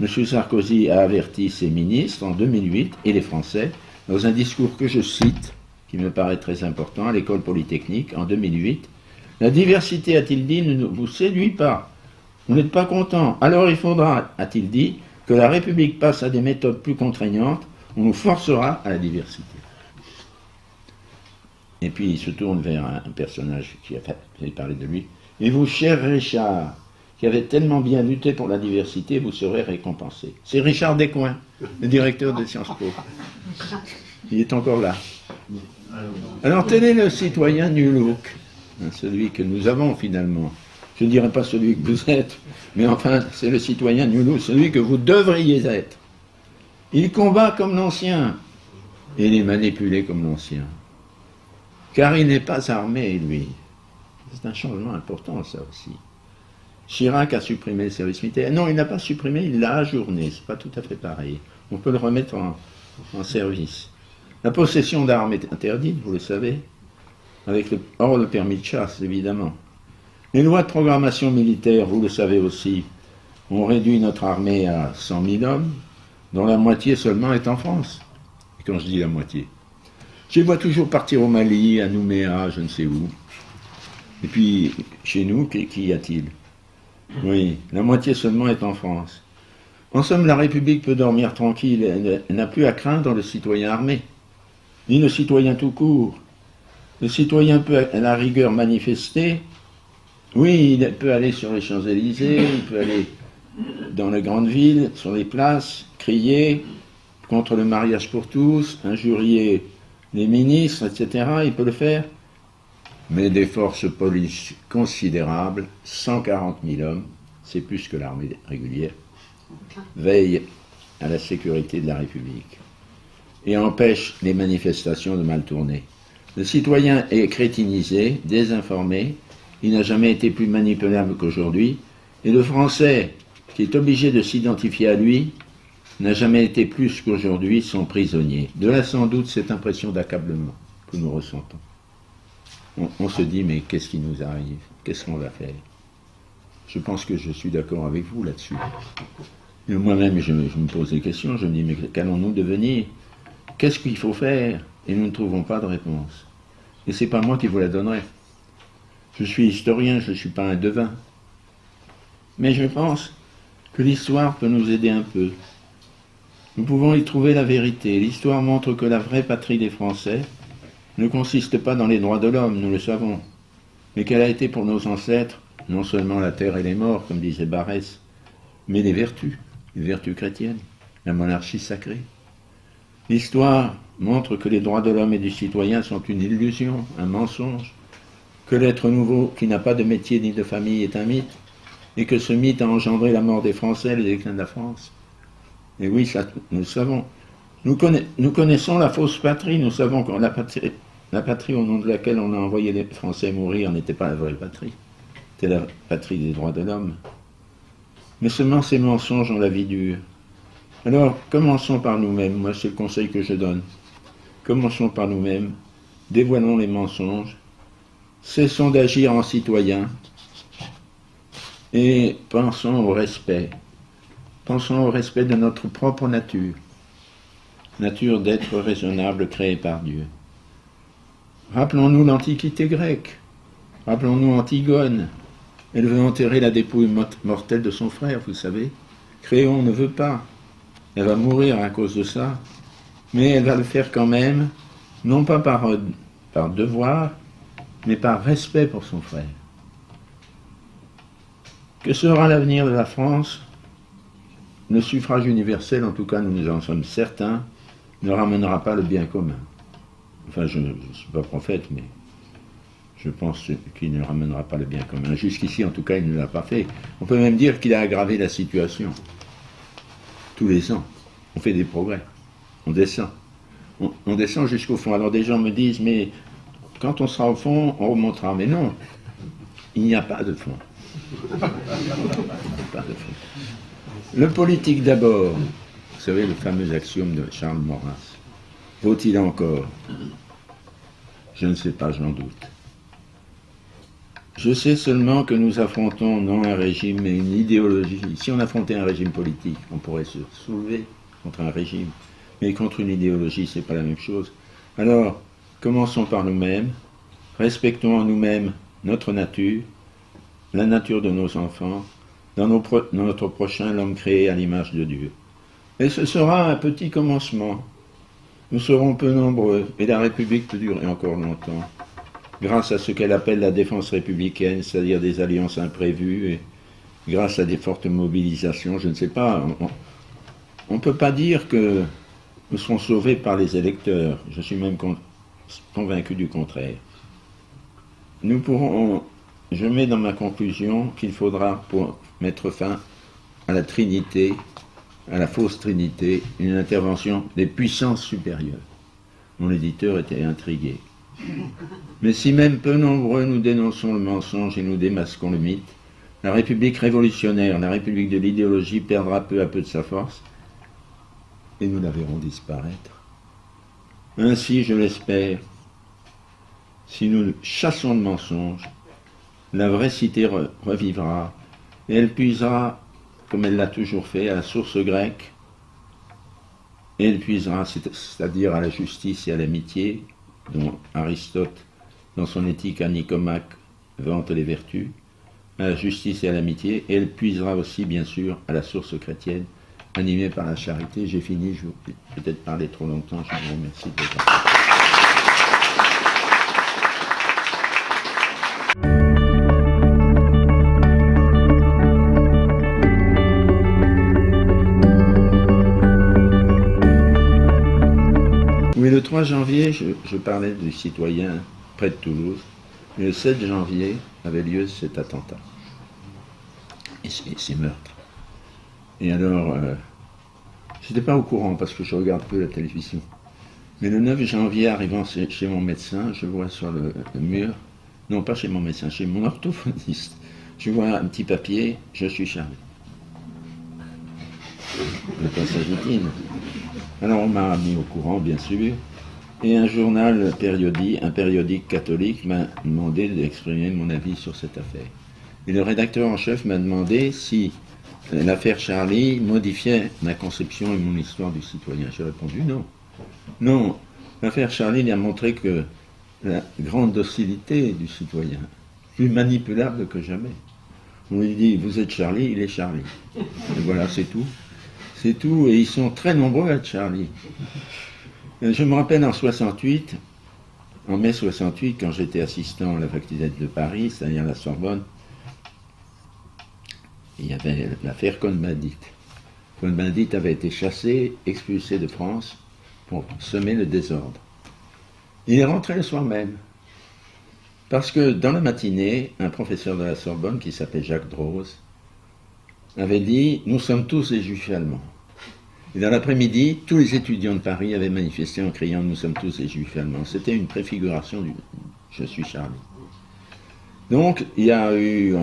M. Sarkozy a averti ses ministres en 2008 et les Français dans un discours que je cite, qui me paraît très important, à l'école polytechnique en 2008. La diversité, a-t-il dit, ne vous séduit pas. Vous n'êtes pas content. Alors il faudra, a-t-il dit, que la République passe à des méthodes plus contraignantes. On nous forcera à la diversité. Et puis il se tourne vers un personnage qui a fait parler de lui. Et vous, cher Richard, qui avez tellement bien lutté pour la diversité, vous serez récompensé. C'est Richard Descoings, le directeur de Sciences Po. Il est encore là. Alors tel est le citoyen New Look, celui que nous avons finalement. Je ne dirais pas celui que vous êtes, mais enfin c'est le citoyen New Look, celui que vous devriez être. Il combat comme l'ancien, et il est manipulé comme l'ancien. Car il n'est pas armé, lui. C'est un changement important, ça aussi. Chirac a supprimé le service militaire. Non, il n'a pas supprimé, il l'a ajourné. C'est pas tout à fait pareil. On peut le remettre en service. La possession d'armes est interdite, vous le savez, hors le permis de chasse, évidemment. Les lois de programmation militaire, vous le savez aussi, ont réduit notre armée à 100 000 hommes, dont la moitié seulement est en France. Et quand je dis la moitié, je les vois toujours partir au Mali, à Nouméa, je ne sais où. Et puis, chez nous, qu'y a-t-il? Oui, la moitié seulement est en France. En somme, la République peut dormir tranquille, elle n'a plus à craindre le citoyen armé, ni le citoyen tout court. Le citoyen peut, à la rigueur, manifester. Oui, il peut aller sur les Champs-Élysées, il peut aller dans les grandes villes, sur les places, crier contre le mariage pour tous, injurier les ministres, etc. Il peut le faire. Mais des forces police considérables, 140 000 hommes, c'est plus que l'armée régulière, veillent à la sécurité de la République et empêchent les manifestations de mal tourner. Le citoyen est crétinisé, désinformé, il n'a jamais été plus manipulable qu'aujourd'hui, et le Français, qui est obligé de s'identifier à lui, n'a jamais été plus qu'aujourd'hui son prisonnier. De là sans doute cette impression d'accablement que nous ressentons. On se dit, mais qu'est-ce qui nous arrive? Qu'est-ce qu'on va faire? Je pense que je suis d'accord avec vous là-dessus. Moi-même, je me pose des questions, je me dis, mais qu'allons-nous devenir? Qu'est-ce qu'il faut faire? Et nous ne trouvons pas de réponse. Et c'est pas moi qui vous la donnerai. Je suis historien, je ne suis pas un devin. Mais je pense que l'histoire peut nous aider un peu. Nous pouvons y trouver la vérité. L'histoire montre que la vraie patrie des Français ne consiste pas dans les droits de l'homme, nous le savons, mais qu'elle a été pour nos ancêtres non seulement la terre et les morts, comme disait Barrès, mais les vertus chrétiennes, la monarchie sacrée. L'histoire montre que les droits de l'homme et du citoyen sont une illusion, un mensonge, que l'être nouveau qui n'a pas de métier ni de famille est un mythe, et que ce mythe a engendré la mort des Français, les déclins de la France. Et oui, ça, nous le savons. Nous connaissons la fausse patrie, nous savons que la patrie au nom de laquelle on a envoyé les Français mourir n'était pas la vraie patrie. C'était la patrie des droits de l'homme. Mais seulement ces mensonges ont la vie dure. Alors, commençons par nous-mêmes. Moi, c'est le conseil que je donne. Commençons par nous-mêmes. Dévoilons les mensonges. Cessons d'agir en citoyens. Et pensons au respect. Pensons au respect de notre propre nature. Nature d'être raisonnable créée par Dieu. Rappelons-nous l'Antiquité grecque. Rappelons-nous Antigone. Elle veut enterrer la dépouille mortelle de son frère, vous savez. Créon ne veut pas. Elle va mourir à cause de ça. Mais elle va le faire quand même, non pas par devoir, mais par respect pour son frère. Que sera l'avenir de la France? Le suffrage universel, en tout cas nous en sommes certains, ne ramènera pas le bien commun. Enfin, je ne suis pas prophète, mais je pense qu'il ne ramènera pas le bien commun. Jusqu'ici, en tout cas, il ne l'a pas fait. On peut même dire qu'il a aggravé la situation. Tous les ans, on fait des progrès. On descend. On descend jusqu'au fond. Alors des gens me disent, mais quand on sera au fond, on remontera. Mais non, il n'y a pas de fond. Il n'y a pas de fond. Le politique d'abord. Vous savez, le fameux axiome de Charles Maurras. Vaut-il encore? Je ne sais pas, j'en doute. Je sais seulement que nous affrontons non un régime, mais une idéologie. Si on affrontait un régime politique, on pourrait se soulever contre un régime. Mais contre une idéologie, c'est pas la même chose. Alors, commençons par nous-mêmes. Respectons en nous-mêmes notre nature, la nature de nos enfants. dans notre prochain l'homme créé à l'image de Dieu. Et ce sera un petit commencement. Nous serons peu nombreux, et la République peut durer encore longtemps, grâce à ce qu'elle appelle la défense républicaine, c'est-à-dire des alliances imprévues, et grâce à des fortes mobilisations, je ne sais pas, on ne peut pas dire que nous serons sauvés par les électeurs, je suis même convaincu du contraire. Nous pourrons, je mets dans ma conclusion qu'il faudra, pour mettre fin à la Trinité, à la fausse Trinité, une intervention des puissances supérieures. Mon éditeur était intrigué. Mais si même peu nombreux nous dénonçons le mensonge et nous démasquons le mythe, la République révolutionnaire, la République de l'idéologie perdra peu à peu de sa force et nous la verrons disparaître. Ainsi, je l'espère, si nous chassons le mensonge, la vraie cité revivra et elle puisera, comme elle l'a toujours fait, à la source grecque, et elle puisera, c'est-à-dire à la justice et à l'amitié, dont Aristote, dans son éthique à Nicomaque, vante les vertus, à la justice et à l'amitié, et elle puisera aussi, bien sûr, à la source chrétienne, animée par la charité. J'ai fini, je vais peut-être parler trop longtemps, je vous remercie de votre attention. Oui, le 3 janvier, je parlais du citoyen près de Toulouse. Et le 7 janvier avait lieu cet attentat. Et ces meurtres. Et alors, je n'étais pas au courant parce que je ne regarde plus la télévision. Mais le 9 janvier, arrivant chez mon médecin, je vois sur le mur, non pas chez mon médecin, chez mon orthophoniste, je vois un petit papier, je suis Charlie. Le passage routine. Alors on m'a mis au courant, bien sûr, et un journal un périodique catholique m'a demandé d'exprimer mon avis sur cette affaire. Et le rédacteur en chef m'a demandé si l'affaire Charlie modifiait ma conception et mon histoire du citoyen. J'ai répondu non. Non, l'affaire Charlie a montré que la grande docilité du citoyen, plus manipulable que jamais. On lui dit, vous êtes Charlie, il est Charlie. Et voilà, c'est tout. C'est tout, et ils sont très nombreux à être Charlie. Je me rappelle en 68, en mai 68, quand j'étais assistant à la faculté de Paris, c'est-à-dire à la Sorbonne, il y avait l'affaire Cohn-Bendit. Cohn-Bendit avait été chassé, expulsé de France pour semer le désordre. Il est rentré le soir même, parce que dans la matinée, un professeur de la Sorbonne qui s'appelait Jacques Droz avait dit « Nous sommes tous des juifs allemands ». Et dans l'après-midi, tous les étudiants de Paris avaient manifesté en criant « Nous sommes tous des juifs allemands ». C'était une préfiguration du « Je suis Charlie ». Donc, il y a eu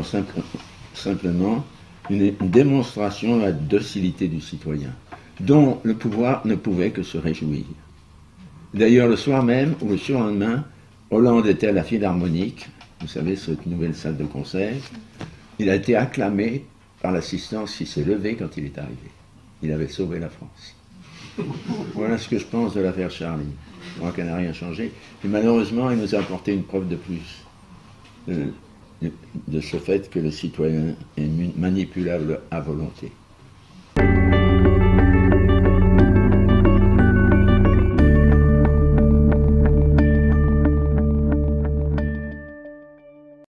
simplement une démonstration de la docilité du citoyen, dont le pouvoir ne pouvait que se réjouir. D'ailleurs, le soir même, ou le surlendemain, Hollande était à la Philharmonique, vous savez, cette nouvelle salle de concert. Il a été acclamé par l'assistance qui s'est levée quand il est arrivé. Il avait sauvé la France. Voilà ce que je pense de l'affaire Charlie. Je crois qu'elle n'a rien changé. Et malheureusement, il nous a apporté une preuve de plus de ce fait que le citoyen est manipulable à volonté.